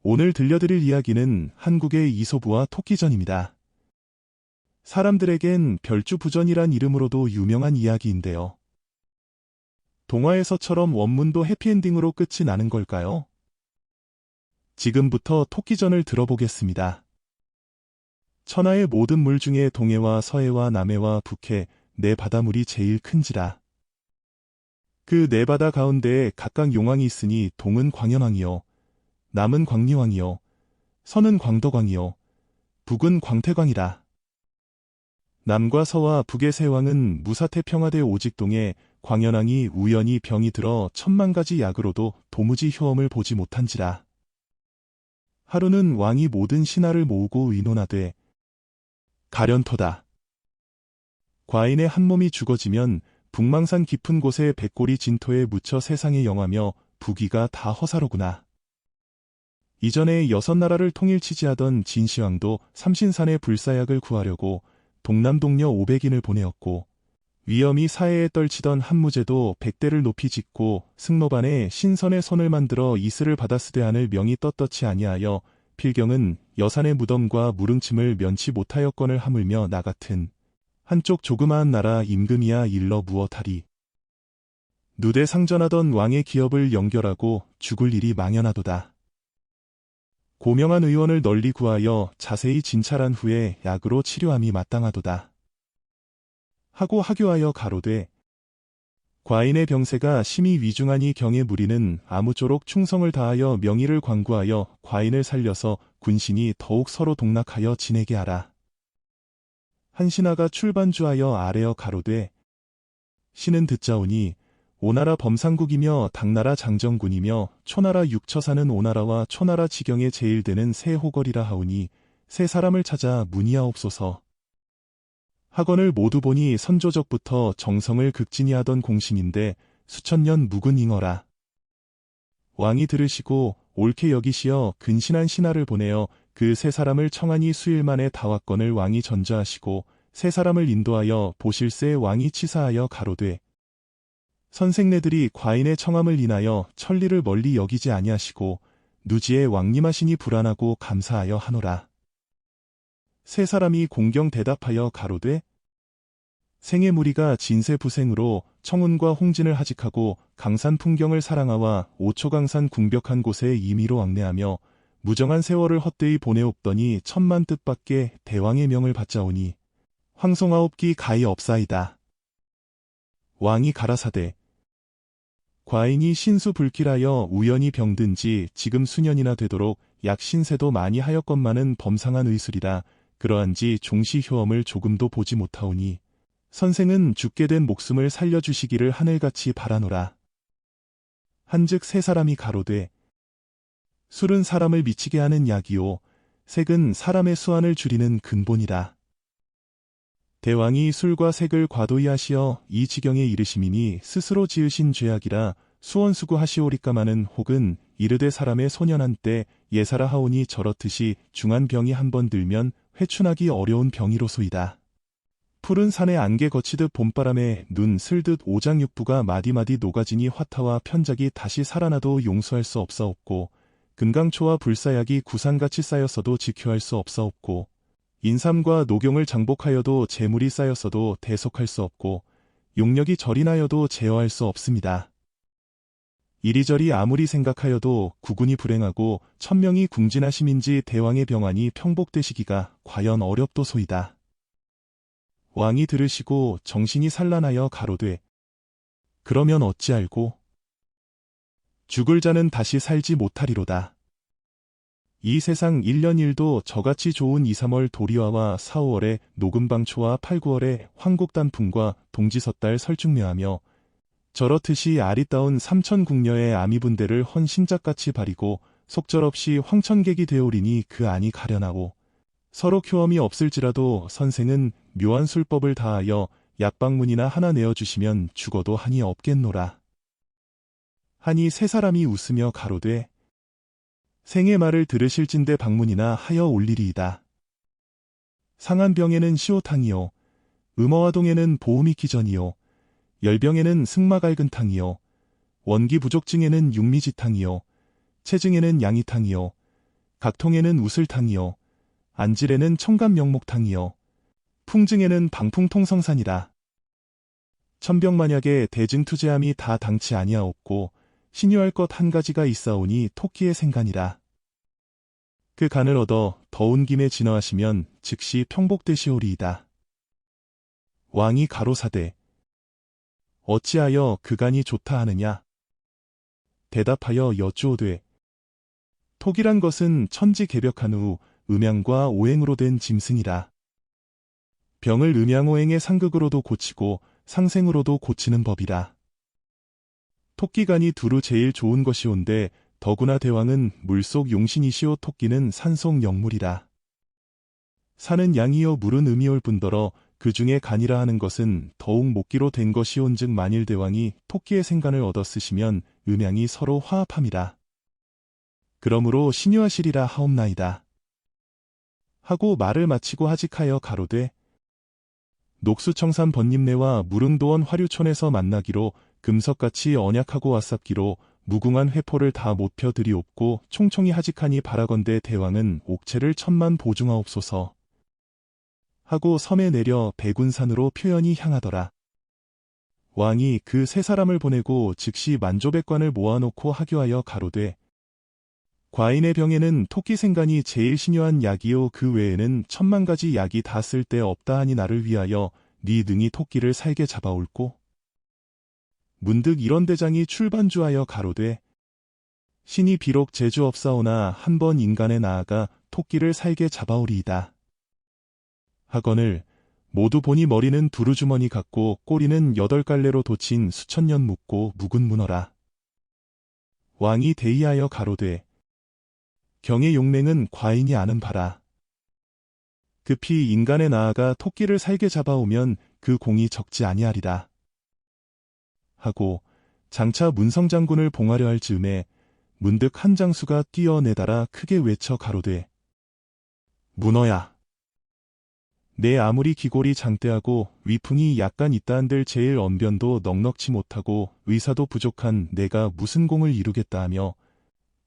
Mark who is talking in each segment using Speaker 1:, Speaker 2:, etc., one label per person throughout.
Speaker 1: 오늘 들려드릴 이야기는 한국의 이소부와 토끼전입니다. 사람들에겐 별주부전이란 이름으로도 유명한 이야기인데요. 동화에서처럼 원문도 해피엔딩으로 끝이 나는 걸까요? 지금부터 토끼전을 들어보겠습니다. 천하의 모든 물 중에 동해와 서해와 남해와 북해 네 바다물이 제일 큰지라. 그 네 바다 가운데에 각각 용왕이 있으니 동은 광현왕이요, 남은 광리왕이요, 서는 광덕왕이요, 북은 광태광이라. 남과 서와 북의 세 왕은 무사태 평화대 오직동에 광현왕이 우연히 병이 들어 천만 가지 약으로도 도무지 효험을 보지 못한지라. 하루는 왕이 모든 신하를 모으고 의논하되 가련토다. 과인의 한 몸이 죽어지면 북망산 깊은 곳에 백골이 진토에 묻혀 세상에 영하며 부귀가 다 허사로구나. 이전에 6나라를 통일치지하던 진시황도 삼신산의 불사약을 구하려고 동남동녀 500인을 보내었고, 위엄이 사해에 떨치던 한무제도 100대를 높이 짓고 승로반에 신선의 손을 만들어 이슬을 받았으되 하늘 명이 떳떳지 아니하여 필경은 여산의 무덤과 무릉침을 면치 못하였건을 하물며 나 같은 한쪽 조그마한 나라 임금이야 일러 무엇하리. 누대 상전하던 왕의 기업을 연결하고 죽을 일이 망연하도다. 고명한 의원을 널리 구하여 자세히 진찰한 후에 약으로 치료함이 마땅하도다. 하고 하교하여 가로되 과인의 병세가 심히 위중하니 경에 무리는 아무쪼록 충성을 다하여 명의를 광구하여 과인을 살려서 군신이 더욱 서로 동락하여 지내게 하라. 한 신하가 출반주하여 아뢰어 가로되 신은 듣자오니 오나라 범상국이며 당나라 장정군이며 초나라 육처사는 오나라와 초나라 지경에 제일 되는 세 호걸이라 하오니 세 사람을 찾아 문의하옵소서. 학원을 모두 보니 선조적부터 정성을 극진히 하던 공신인데 수천년 묵은 잉어라. 왕이 들으시고 옳게 여기시어 근신한 신하를 보내어 그 세 사람을 청하니 수일 만에 다 왔건을 왕이 전자하시고 세 사람을 인도하여 보실세에 왕이 치사하여 가로되 선생네들이 과인의 청함을 인하여 천리를 멀리 여기지 아니하시고 누지에 왕림하시니 불안하고 감사하여 하노라. 세 사람이 공경 대답하여 가로되 생의 무리가 진세부생으로 청운과 홍진을 하직하고 강산 풍경을 사랑하와 오초강산 궁벽한 곳에 임의로 왕래하며 무정한 세월을 헛되이 보내옵더니 천만 뜻밖에 대왕의 명을 받자오니 황송하옵기 가히 없사이다. 왕이 가라사대 과인이 신수불길하여 우연히 병든지 지금 수년이나 되도록 약 신세도 많이 하였건만은 범상한 의술이라 그러한지 종시 효험을 조금도 보지 못하오니 선생은 죽게 된 목숨을 살려주시기를 하늘같이 바라노라. 한즉 세 사람이 가로되 술은 사람을 미치게 하는 약이요 색은 사람의 수완을 줄이는 근본이라. 대왕이 술과 색을 과도히 하시어 이 지경에 이르심이니 스스로 지으신 죄악이라 수원수구 하시오리까마는 혹은 이르되 사람의 소년한 때 예사라 하오니 저렇듯이 중한 병이 한 번 들면 회춘하기 어려운 병이로소이다. 푸른 산에 안개 거치듯 봄바람에 눈 슬듯 오장육부가 마디마디 녹아지니 화타와 편작이 다시 살아나도 용서할 수 없사옵고 금강초와 불사약이 구산같이 쌓였어도 지켜할 수 없사옵고 인삼과 녹용을 장복하여도 재물이 쌓였어도 대속할 수 없고 용력이 절인하여도 제어할 수 없습니다. 이리저리 아무리 생각하여도 국군이 불행하고 천명이 궁진하심인지 대왕의 병환이 평복되시기가 과연 어렵도소이다. 왕이 들으시고 정신이 산란하여 가로되 그러면 어찌알고 죽을 자는 다시 살지 못하리로다. 이 세상 1년 1도 저같이 좋은 2, 3월 도리화와 4, 5월에 녹음방초와 8, 9월에 황국단풍과 동지섣달 설중묘하며 저렇듯이 아리따운 삼천궁녀의 아미분대를 헌 신작같이 바리고 속절없이 황천객이 되오리니 그 안이 가련하고 서로 교험이 없을지라도 선생은 묘한 술법을 다하여 약방문이나 하나 내어주시면 죽어도 한이 없겠노라. 하니 세 사람이 웃으며 가로되 생의 말을 들으실진대 방문이나 하여 올리리이다. 상한병에는 시오탕이요 음어화동에는 보음이 기전이요 열병에는 승마갈근탕이요 원기부족증에는 육미지탕이요 체증에는 양이탕이요 각통에는 우슬탕이요. 안질에는 청감명목탕이요. 풍증에는 방풍통성산이라. 천병만약에 대증투제함이 다 당치 아니하옵고 신유할 것 한 가지가 있사오니 토끼의 생간이라. 그 간을 얻어 더운 김에 진화하시면 즉시 평복되시오리이다. 왕이 가로사대 어찌하여 그 간이 좋다 하느냐? 대답하여 여쭈오되 톡이란 것은 천지개벽한 후 음양과 오행으로 된 짐승이라. 병을 음양오행의 상극으로도 고치고 상생으로도 고치는 법이라. 토끼간이 두루 제일 좋은 것이온데 더구나 대왕은 물속 용신이시오 토끼는 산속 영물이라. 산은 양이요 물은 음이올 뿐더러 그 중에 간이라 하는 것은 더욱 목기로 된 것이온즉 만일 대왕이 토끼의 생간을 얻었으시면 음양이 서로 화합함이라. 그러므로 신유하시리라 하옵나이다. 하고 말을 마치고 하직하여 가로되 녹수청산 번님네와 무릉도원 화류촌에서 만나기로 금석같이 언약하고 왔sap기로 무궁한 회포를 다 못 펴드리옵고 총총히 하직하니 바라건대 대왕은 옥체를 천만 보중하옵소서 하고 섬에 내려 백운산으로 표현이 향하더라. 왕이 그 세 사람을 보내고 즉시 만조백관을 모아놓고 하교하여 가로되 과인의 병에는 토끼 생간이 제일 신유한 약이요 그 외에는 천만 가지 약이 다 쓸 데 없다 하니 나를 위하여 네 능히 토끼를 살게 잡아올꼬. 문득 이런 대장이 출반주하여 가로되 신이 비록 재주 없사오나 한번 인간에 나아가 토끼를 살게 잡아오리이다. 하거늘 모두 보니 머리는 두루주머니 같고 꼬리는 8갈래로 돋친 수천년 묵고 묵은 문어라. 왕이 대의하여 가로되 경의 용맹은 과인이 아는 바라. 급히 인간에 나아가 토끼를 살게 잡아오면 그 공이 적지 아니하리라. 하고 장차 문성장군을 봉하려 할 즈음에 문득 한 장수가 뛰어내달아 크게 외쳐 가로되 문어야. 내 아무리 기골이 장대하고 위풍이 약간 있다한들 제일 언변도 넉넉치 못하고 의사도 부족한 내가 무슨 공을 이루겠다 하며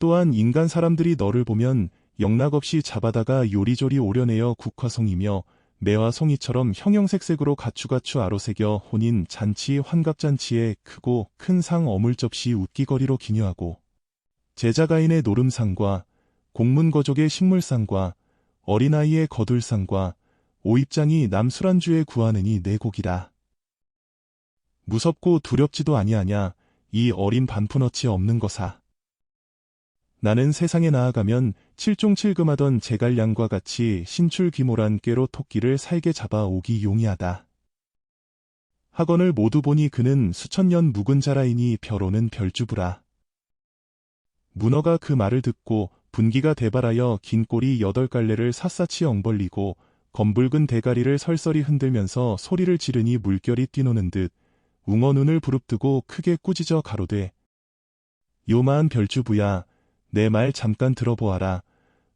Speaker 1: 또한 인간 사람들이 너를 보면 영락없이 잡아다가 요리조리 오려내어 국화송이며 매화 송이처럼 형형색색으로 가추가추 아로새겨 혼인 잔치 환갑잔치에 크고 큰 상 어물접시 웃기거리로 기녀하고 제자가인의 노름상과 공문거족의 식물상과 어린아이의 거둘상과 오입장이 남술안주에 구하느니 내 곡이라. 무섭고 두렵지도 아니하냐 이 어린 반푼어치 없는 거사. 나는 세상에 나아가면 칠종칠금하던 제갈량과 같이 신출귀몰한 꾀로 토끼를 살게 잡아 오기 용이하다. 학원을 모두 보니 그는 수천년 묵은 자라이니 벼로는 별주부라. 문어가 그 말을 듣고 분기가 대발하여 긴 꼬리 8갈래를 샅샅이 엉벌리고 검붉은 대가리를 설설이 흔들면서 소리를 지르니 물결이 뛰노는 듯 웅어 눈을 부릅뜨고 크게 꾸짖어 가로되 요마한 별주부야 내 말 잠깐 들어보아라.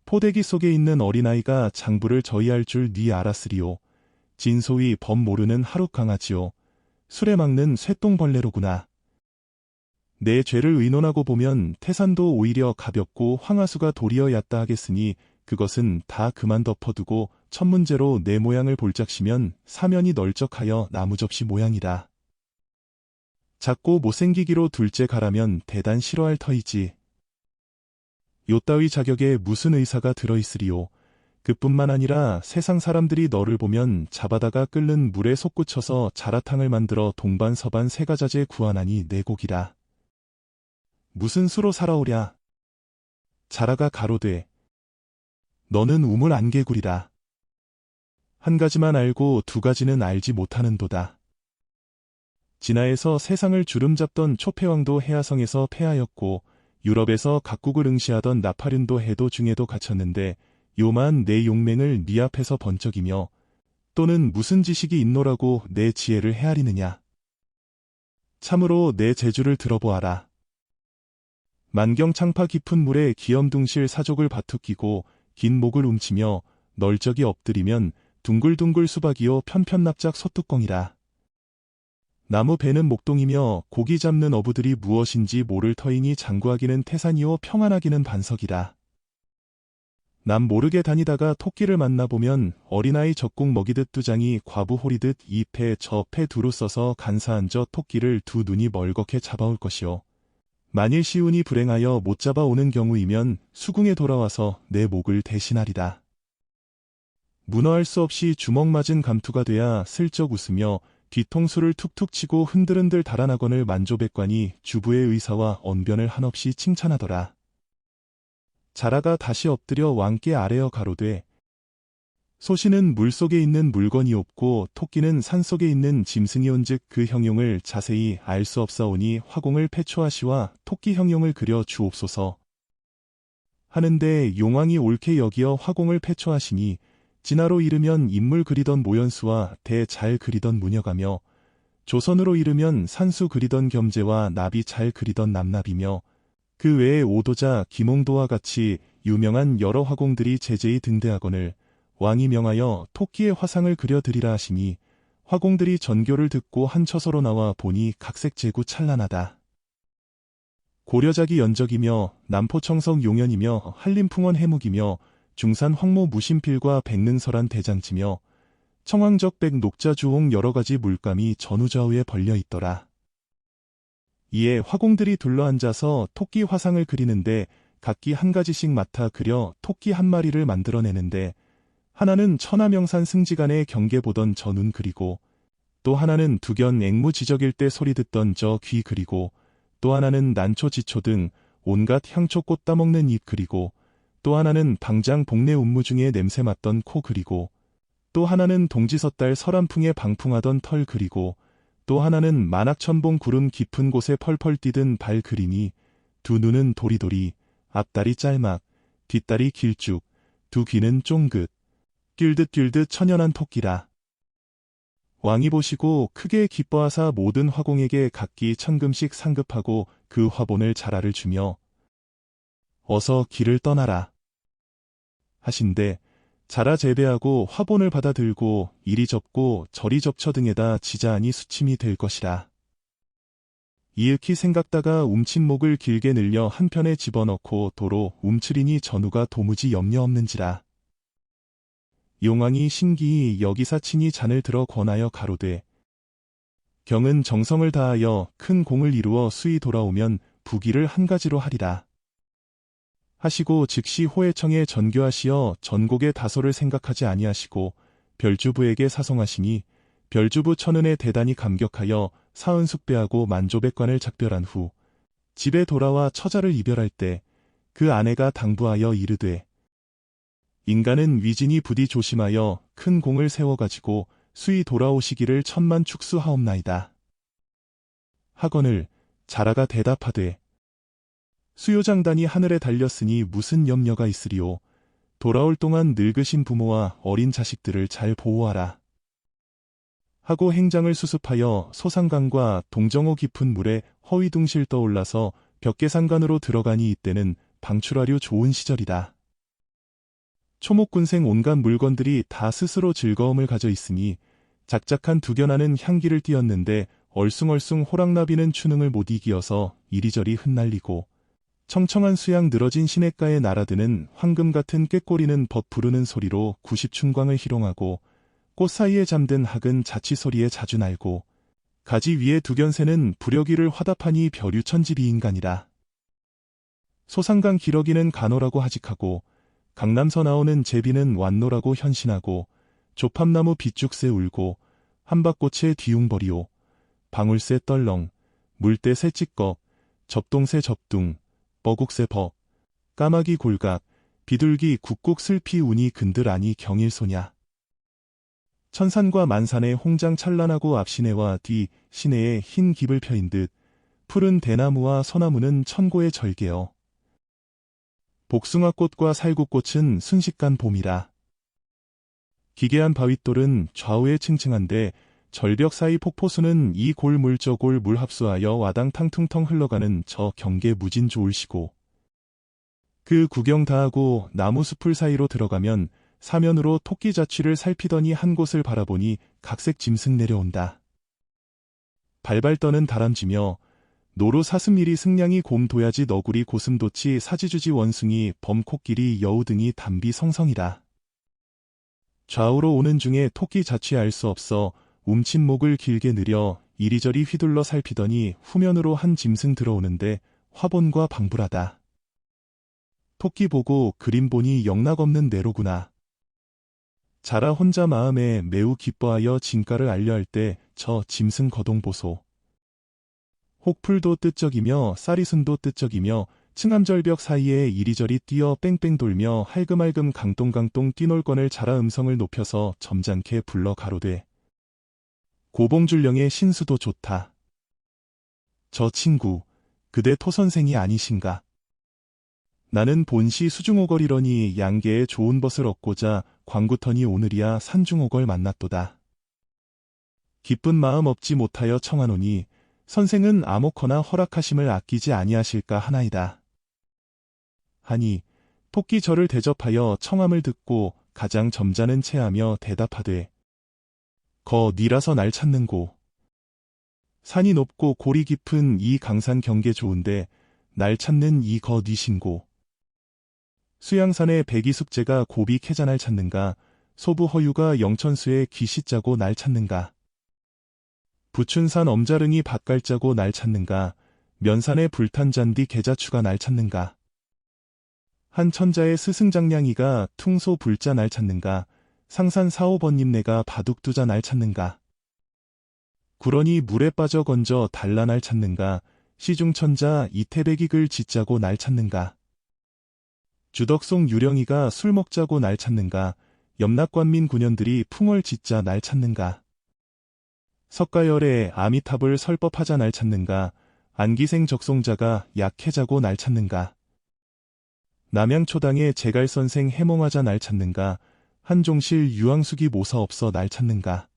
Speaker 1: 포대기 속에 있는 어린아이가 장부를 저희할 줄 네 알았으리오. 진소위 범 모르는 하룻 강아지요. 술에 막는 쇠똥벌레로구나. 내 죄를 의논하고 보면 태산도 오히려 가볍고 황하수가 도리어 얕다 하겠으니 그것은 다 그만 덮어두고 첫 문제로 내 모양을 볼작시면 사면이 널쩍하여 나무접시 모양이라. 작고 못생기기로 둘째 가라면 대단 싫어할 터이지. 요따위 자격에 무슨 의사가 들어있으리오. 그뿐만 아니라 세상 사람들이 너를 보면 잡아다가 끓는 물에 솟구쳐서 자라탕을 만들어 동반서반 세가자재 구하나니 내 곡이라. 무슨 수로 살아오랴. 자라가 가로되 너는 우물 안개구리라. 한 가지만 알고 두 가지는 알지 못하는도다. 진화에서 세상을 주름잡던 초패왕도 해하성에서 패하였고 유럽에서 각국을 응시하던 나파륜도 해도 중에도 갇혔는데 요만 내 용맹을 네 앞에서 번쩍이며 또는 무슨 지식이 있노라고 내 지혜를 헤아리느냐. 참으로 내 재주를 들어보아라. 만경창파 깊은 물에 기염둥실 사족을 바투끼고 긴 목을 움치며 널쩍이 엎드리면 둥글둥글 수박이요 편편납작 소뚜껑이라. 나무 베는 목동이며 고기 잡는 어부들이 무엇인지 모를 터이니 장구하기는 태산이요 평안하기는 반석이라. 남 모르게 다니다가 토끼를 만나보면 어린아이 젖국 먹이듯 두장이 과부 호리듯 이 패 저 패 두루 써서 간사한 저 토끼를 두 눈이 멀겋게 잡아올 것이요. 만일 시운이 불행하여 못 잡아오는 경우이면 수궁에 돌아와서 내 목을 대신하리다. 문어할 수 없이 주먹 맞은 감투가 돼야 슬쩍 웃으며 뒤통수를 툭툭 치고 흔들흔들 달아나거늘 만조백관이 주부의 의사와 언변을 한없이 칭찬하더라. 자라가 다시 엎드려 왕께 아뢰어 가로되 소신은 물속에 있는 물건이옵고 토끼는 산속에 있는 짐승이온즉 그 형용을 자세히 알 수 없사오니 화공을 패초하시와 토끼 형용을 그려 주옵소서 하는데 용왕이 옳게 여기어 화공을 패초하시니 진화로 이르면 인물 그리던 모연수와 대 잘 그리던 문여가며 조선으로 이르면 산수 그리던 겸재와 나비 잘 그리던 남나비며 그 외에 오도자 김홍도와 같이 유명한 여러 화공들이 제제히 등대하거늘 왕이 명하여 토끼의 화상을 그려드리라 하시니 화공들이 전교를 듣고 한 처서로 나와 보니 각색제구 찬란하다. 고려자기 연적이며 남포청석 용연이며 한림풍원 해묵이며 중산 황모 무심필과 백능설한 대장치며 청황적 백 녹자주홍 여러가지 물감이 전우좌우에 벌려있더라. 이에 화공들이 둘러앉아서 토끼 화상을 그리는데 각기 한 가지씩 맡아 그려 토끼 한 마리를 만들어내는데 하나는 천하명산 승지간의 경계 보던 저 눈 그리고 또 하나는 두견 앵무 지적일 때 소리 듣던 저 귀 그리고 또 하나는 난초 지초 등 온갖 향초 꽃 따먹는 입 그리고 또 하나는 방장 복내 운무 중에 냄새 맡던 코 그리고 또 하나는 동지섣달 설안풍에 방풍하던 털 그리고 또 하나는 만악천봉 구름 깊은 곳에 펄펄 뛰던 발 그리니 두 눈은 도리도리, 앞다리 짤막, 뒷다리 길쭉, 두 귀는 쫑긋, 낄듯 천연한 토끼라. 왕이 보시고 크게 기뻐하사 모든 화공에게 각기 천금씩 상급하고 그 화본을 자라를 주며 어서 길을 떠나라 하신대 자라 재배하고 화본을 받아 들고 이리 접고 저리 접처 등에다 지자하니 수침이 될 것이라. 이윽히 생각다가 움친목을 길게 늘려 한편에 집어넣고 도로 움츠리니 전우가 도무지 염려 없는지라. 용왕이 신기히 여기사친이 잔을 들어 권하여 가로되 경은 정성을 다하여 큰 공을 이루어 수이 돌아오면 부기를 한 가지로 하리라. 하시고 즉시 호해청에 전교하시어 전곡의 다소를 생각하지 아니하시고 별주부에게 사송하시니 별주부 천은에 대단히 감격하여 사은숙배하고 만조백관을 작별한 후 집에 돌아와 처자를 이별할 때 그 아내가 당부하여 이르되 인간은 위진이 부디 조심하여 큰 공을 세워가지고 수이 돌아오시기를 천만 축수하옵나이다. 하거늘 자라가 대답하되 수요장단이 하늘에 달렸으니 무슨 염려가 있으리오. 돌아올 동안 늙으신 부모와 어린 자식들을 잘 보호하라. 하고 행장을 수습하여 소상강과 동정호 깊은 물에 허위둥실 떠올라서 벽계상간으로 들어가니 이때는 방출하려 좋은 시절이다. 초목군생 온갖 물건들이 다 스스로 즐거움을 가져 있으니 작작한 두견하는 향기를 띄었는데 얼숭얼숭 호랑나비는 추능을 못 이기어서 이리저리 흩날리고 청청한 수양 늘어진 시냇가에 날아드는 황금 같은 꾀꼬리는 벗 부르는 소리로 구십춘광을 희롱하고 꽃 사이에 잠든 학은 자취 소리에 자주 날고 가지 위에 두견새는 부려기를 화답하니 벼류천지비인간이라. 소상강 기러기는 간호라고 하직하고 강남서 나오는 제비는 완노라고 현신하고 조팝나무 빗죽새 울고 한박꽃의 뒤웅버리오 방울새 떨렁 물대 새찌꺽 접동새 접둥 버국새 벅 까마귀 골각 비둘기 굿국 슬피 운이 근들 아니 경일소냐. 천산과 만산의 홍장 찬란하고 앞시내와 뒤 시내에 흰 깁을 펴인 듯 푸른 대나무와 서나무는 천고의 절개여. 복숭아꽃과 살구꽃은 순식간 봄이라. 기괴한 바윗돌은 좌우에 층층한데 절벽 사이 폭포수는 이 골물 저 골 물 합수하여 와당탕 퉁텅 흘러가는 저 경계 무진 좋을시고 그 구경 다하고 나무숲을 사이로 들어가면 사면으로 토끼 자취를 살피더니 한 곳을 바라보니 각색 짐승 내려온다. 발발 떠는 다람쥐며 노루 사슴일이 승냥이 곰 도야지 너구리 고슴도치 사지주지 원숭이 범 코끼리 여우 등이 담비 성성이라. 좌우로 오는 중에 토끼 자취 알 수 없어 움칫목을 길게 늘여 이리저리 휘둘러 살피더니 후면으로 한 짐승 들어오는데 화본과 방불하다. 토끼 보고 그림 보니 영락없는 내로구나. 자라 혼자 마음에 매우 기뻐하여 진가를 알려할 때 저 짐승 거동 보소. 혹풀도 뜨적이며 쌀이순도 뜨적이며 층암절벽 사이에 이리저리 뛰어 뺑뺑 돌며 할금할금 강똥강똥 뛰놀건을 자라 음성을 높여서 점잖게 불러 가로되 고봉줄령의 신수도 좋다. 저 친구, 그대 토선생이 아니신가? 나는 본시 수중오걸이러니 양계에 좋은 벗을 얻고자 광구터니 오늘이야 산중오걸 만났도다. 기쁜 마음 얻지 못하여 청하노니 선생은 아무거나 허락하심을 아끼지 아니하실까 하나이다. 하니 토끼 저를 대접하여 청함을 듣고 가장 점잖은 체하며 대답하되 거 니라서 날 찾는고. 산이 높고 골이 깊은 이 강산 경계 좋은데 날 찾는 이 거 니신고. 수양산의 백이숙제가 고비 캐자날 찾는가. 소부 허유가 영천수에 귀시 짜고 날 찾는가. 부춘산 엄자릉이 밭갈 짜고 날 찾는가. 면산의 불탄 잔디 계자추가 날 찾는가. 한 천자의 스승장량이가 퉁소 불자 날 찾는가. 상산 사오번님네가 바둑두자 날 찾는가. 구런이 물에 빠져 건져 달라 날 찾는가. 시중천자 이태백이글 짓자고 날 찾는가. 주덕송 유령이가 술 먹자고 날 찾는가. 염락관민 군현들이 풍월 짓자 날 찾는가. 석가열에 아미탑을 설법하자 날 찾는가. 안기생 적송자가 약해자고 날 찾는가. 남양초당에 제갈선생 해몽하자 날 찾는가. 한종실 유황숙이 모사 없어 날 찾는가.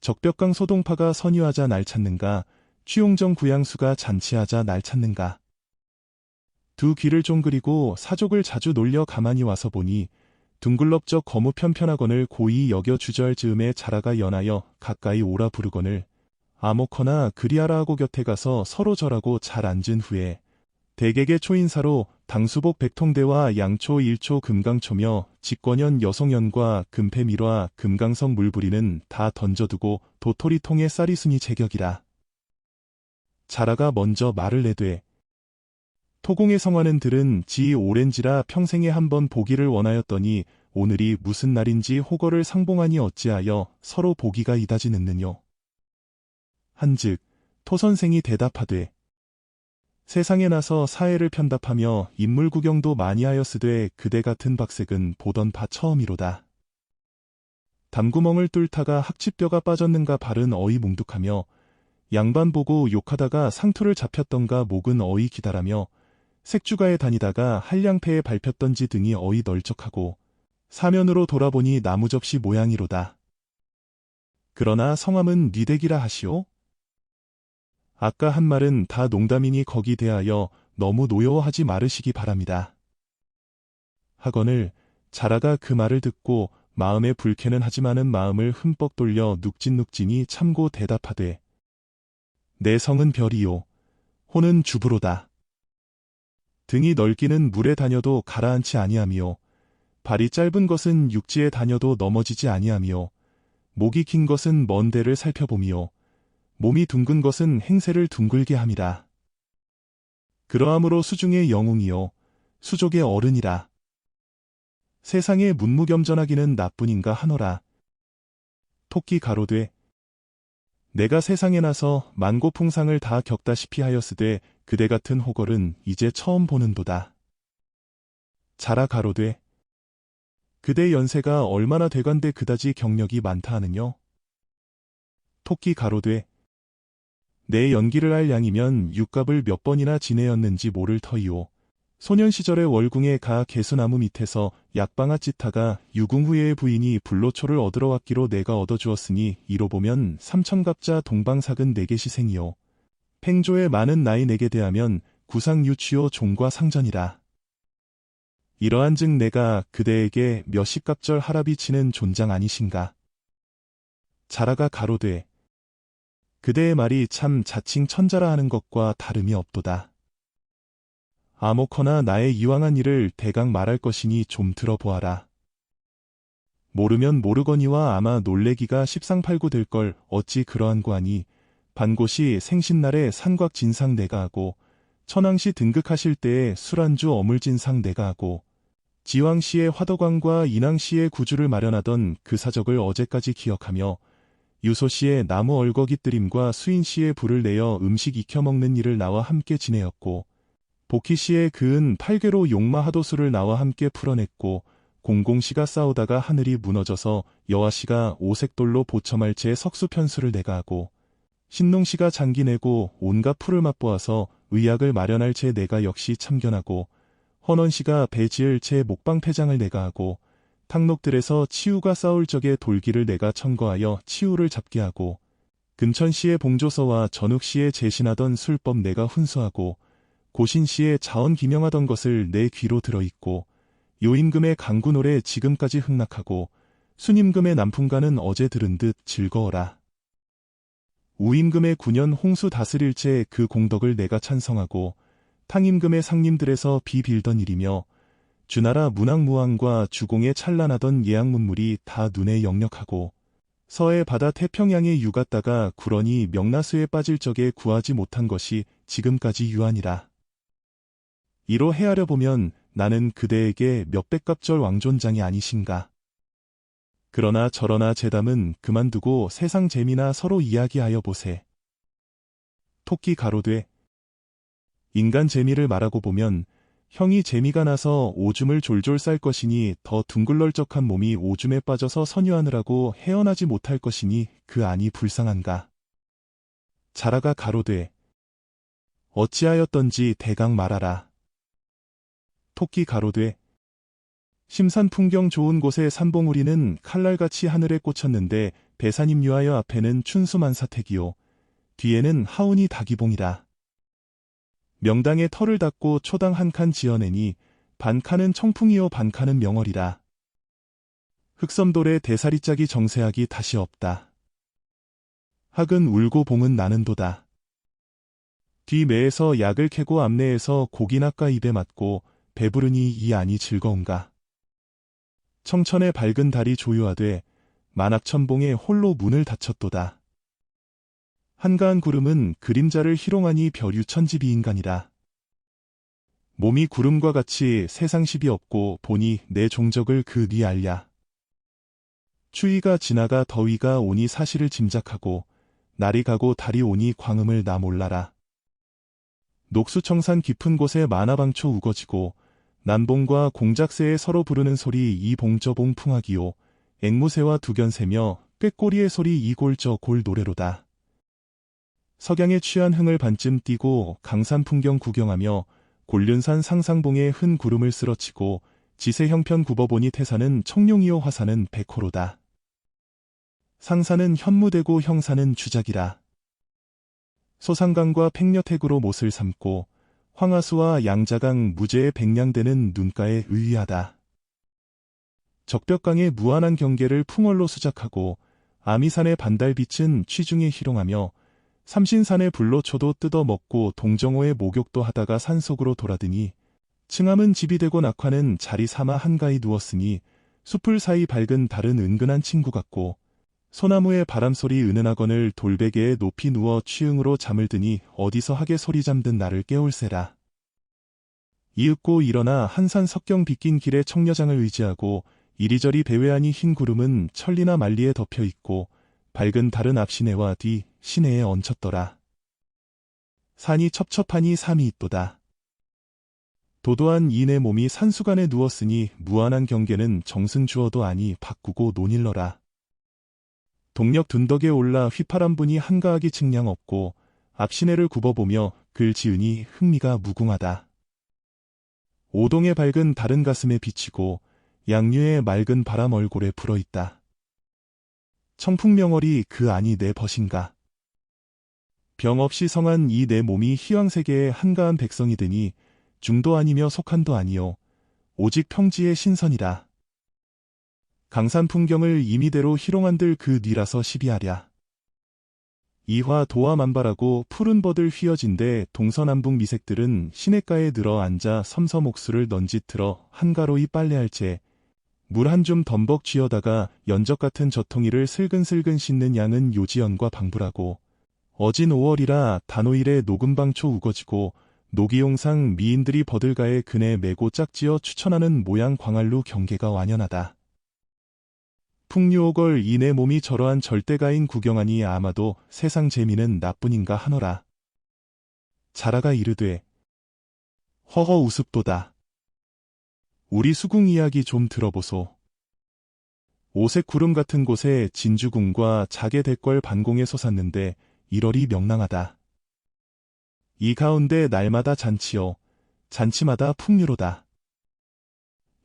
Speaker 1: 적벽강 소동파가 선유하자 날 찾는가. 취용정 구양수가 잔치하자 날 찾는가. 두 귀를 쫑그리고 사족을 자주 놀려 가만히 와서 보니 둥글럽적 거무 편편하거늘 고이 여겨 주저할 즈음에 자라가 연하여 가까이 오라 부르거늘 아무거나 그리하라 하고 곁에 가서 서로 절하고 잘 앉은 후에 대객의 초인사로 당수복 백통대와 양초 일초 금강초며 직권현 여송연과 금패밀화 금강석 물부리는 다 던져두고 도토리통에 쌀이순이 제격이라. 자라가 먼저 말을 내되 토공의 성화는 들은 지 오렌지라 평생에 한번 보기를 원하였더니 오늘이 무슨 날인지 호거를 상봉하니 어찌하여 서로 보기가 이다지 늦느뇨. 한즉 토선생이 대답하되 세상에 나서 사회를 편답하며 인물 구경도 많이 하였으되 그대 같은 박색은 보던 바 처음이로다. 담구멍을 뚫다가 학치뼈가 빠졌는가 발은 어이 뭉툭하며 양반 보고 욕하다가 상투를 잡혔던가 목은 어이 기다라며 색주가에 다니다가 한량패에 밟혔던지 등이 어이 널쩍하고 사면으로 돌아보니 나무접시 모양이로다. 그러나 성함은 니댁이라 하시오? 아까 한 말은 다 농담이니 거기 대하여 너무 노여워하지 말으시기 바랍니다. 하거늘 자라가 그 말을 듣고 마음에 불쾌는 하지만은 마음을 흠뻑 돌려 눅진눅진이 참고 대답하되 내 성은 별이요 호는 주부로다. 등이 넓기는 물에 다녀도 가라앉지 아니하며 발이 짧은 것은 육지에 다녀도 넘어지지 아니하며 목이 긴 것은 먼 데를 살펴보며 몸이 둥근 것은 행세를 둥글게 함이라. 그러함으로 수중의 영웅이요 수족의 어른이라. 세상에 문무겸전하기는 나뿐인가 하노라. 토끼 가로되 내가 세상에 나서 만고풍상을 다 겪다시피 하였으되 그대 같은 호걸은 이제 처음 보는도다. 자라 가로되 그대 연세가 얼마나 되간데 그다지 경력이 많다 하느뇨. 토끼 가로되 내 연기를 할 양이면 육갑을 몇 번이나 지내었는지 모를 터이오. 소년 시절에 월궁에 가 개수나무 밑에서 약방아 찢다가 유궁 후예의 부인이 불로초를 얻으러 왔기로 내가 얻어주었으니 이로 보면 삼천갑자 동방삭은 내게 시생이요. 팽조의 많은 나이 내게 대하면 구상유취요 종과 상전이라. 이러한즉 내가 그대에게 몇십 갑절 하라비 치는 존장 아니신가. 자라가 가로되 그대의 말이 참 자칭 천자라 하는 것과 다름이 없도다. 아무거나 나의 이왕한 일을 대강 말할 것이니 좀 들어보아라. 모르면 모르거니와 아마 놀래기가 십상팔구 될 걸 어찌 그러한고 하니 반고시 생신날에 산곽진상 내가 하고 천왕시 등극하실 때에 술안주 어물진상 내가 하고 지왕시의 화덕왕과 인왕시의 구주를 마련하던 그 사적을 어제까지 기억하며 유소시의 나무 얼거기 뜨림과 수인시의 불을 내어 음식 익혀 먹는 일을 나와 함께 지내었고 복희시의 그은 팔개로 용마하도수를 나와 함께 풀어냈고 공공시가 싸우다가 하늘이 무너져서 여화시가 오색돌로 보첨할 제 석수편수를 내가 하고 신농시가 장기 내고 온갖 풀을 맛보아서 의약을 마련할 제 내가 역시 참견하고 헌원시가 배 지을 제 목방패장을 내가 하고 탕록들에서 치우가 싸울 적에 돌기를 내가 천거하여 치우를 잡게 하고 금천시의 봉조서와 전욱시에 제신하던 술법 내가 훈수하고 고신시에 자언 기명하던 것을 내 귀로 들어있고 요임금의 강구노래 지금까지 흥락하고 순임금의 남풍가는 어제 들은 듯 즐거워라. 우임금의 9년 홍수 다스릴채 그 공덕을 내가 찬성하고 탕임금의 상님들에서 비빌던 일이며 주나라 문학무왕과 주공에 찬란하던 예약문물이 다 눈에 역력하고 서해 바다 태평양에 유갔다가 구런이 명나수에 빠질 적에 구하지 못한 것이 지금까지 유한이라. 이로 헤아려 보면 나는 그대에게 몇백갑절 왕존장이 아니신가. 그러나 저러나 제담은 그만두고 세상 재미나 서로 이야기하여 보세. 토끼 가로되 인간 재미를 말하고 보면 형이 재미가 나서 오줌을 졸졸 쌀 것이니 더 둥글널쩍한 몸이 오줌에 빠져서 선유하느라고 헤어나지 못할 것이니 그 안이 불쌍한가. 자라가 가로되 어찌하였던지 대강 말하라. 토끼 가로되 심산 풍경 좋은 곳에 산봉우리는 칼날같이 하늘에 꽂혔는데 배산임 유하여 앞에는 춘수만사택이요 뒤에는 하운이 다기봉이라. 명당에 털을 닦고 초당 한 칸 지어내니 반 칸은 청풍이요 반 칸은 명월이라. 흑섬돌에 대사리짝이 정세하기 다시 없다. 학은 울고 봉은 나는도다. 뒤매에서 약을 캐고 앞내에서 고기 낚아 입에 맞고 배부르니 이 안이 즐거운가. 청천의 밝은 달이 조요하되 만악천봉에 홀로 문을 닫혔도다. 한가한 구름은 그림자를 희롱하니 별유천지비 인간이라. 몸이 구름과 같이 세상십이 없고 보니 내 종적을 그 니 알랴. 추위가 지나가 더위가 오니 사실을 짐작하고 날이 가고 달이 오니 광음을 나 몰라라. 녹수청산 깊은 곳에 만화방초 우거지고 난봉과 공작새에 서로 부르는 소리 이 봉저봉 풍악이요 앵무새와 두견새며 꾀꼬리의 소리 이 골 저 골 노래로다. 석양에 취한 흥을 반쯤 띄고 강산 풍경 구경하며 곤륜산 상상봉에 흔 구름을 쓰러치고 지세 형편 굽어보니 태산은 청룡이요 화산은 백호로다. 상산은 현무되고 형산은 주작이라. 소상강과 팽려택으로 못을 삼고 황하수와 양자강 무제의 백량대는 눈가에 의위하다. 적벽강의 무한한 경계를 풍월로 수작하고 아미산의 반달빛은 취중에 희롱하며 삼신산의 불로초도 뜯어먹고 동정호의 목욕도 하다가 산속으로 돌아드니 층암은 집이 되고 낙화는 자리 삼아 한가히 누웠으니 숲을 사이 밝은 달은 은근한 친구 같고 소나무의 바람소리 은은하거늘 돌베개에 높이 누워 취흥으로 잠을 드니 어디서 하게 소리 잠든 나를 깨울세라. 이윽고 일어나 한산 석경 빗긴 길에 청려장을 의지하고 이리저리 배회하니 흰 구름은 천리나 만리에 덮여있고 밝은 달은 앞 시내와 뒤 시내에 얹혔더라. 산이 첩첩하니 삼이 있도다. 도도한 이 내 몸이 산수간에 누웠으니 무한한 경계는 정승 주어도 아니 바꾸고 논일러라. 동력 둔덕에 올라 휘파람 분이 한가하기 측량 없고 앞시내를 굽어보며 글 지으니 흥미가 무궁하다. 오동의 밝은 달은 가슴에 비치고 양류의 맑은 바람 얼굴에 불어있다. 청풍명월이 그 안이 내 벗인가. 병 없이 성한 이 내 몸이 희왕세계의 한가한 백성이 되니 중도 아니며 속한도 아니요 오직 평지의 신선이라. 강산 풍경을 임의대로 희롱한들 그 뉘라서 시비하랴. 이화 도화 만발하고 푸른 버들 휘어진데 동서남북 미색들은 시냇가에 늘어 앉아 섬섬옥수를 넌짓들어 한가로이 빨래할 채 물 한 줌 덤벅 쥐어다가 연적 같은 젖통이를 슬근슬근 씻는 양은 요지연과 방불하고 어진 5월이라 단오일에 녹음방초 우거지고 노기용상 미인들이 버들가에 그네 메고 짝지어 추천하는 모양 광활루 경계가 완연하다. 풍류오걸 이내 몸이 저러한 절대가인 구경하니 아마도 세상 재미는 나뿐인가 하노라. 자라가 이르되 허허 우습도다. 우리 수궁 이야기 좀 들어보소. 오색 구름 같은 곳에 진주궁과 자개 대궐 반공에 솟았는데 일월이 명랑하다. 이 가운데 날마다 잔치요. 잔치마다 풍류로다.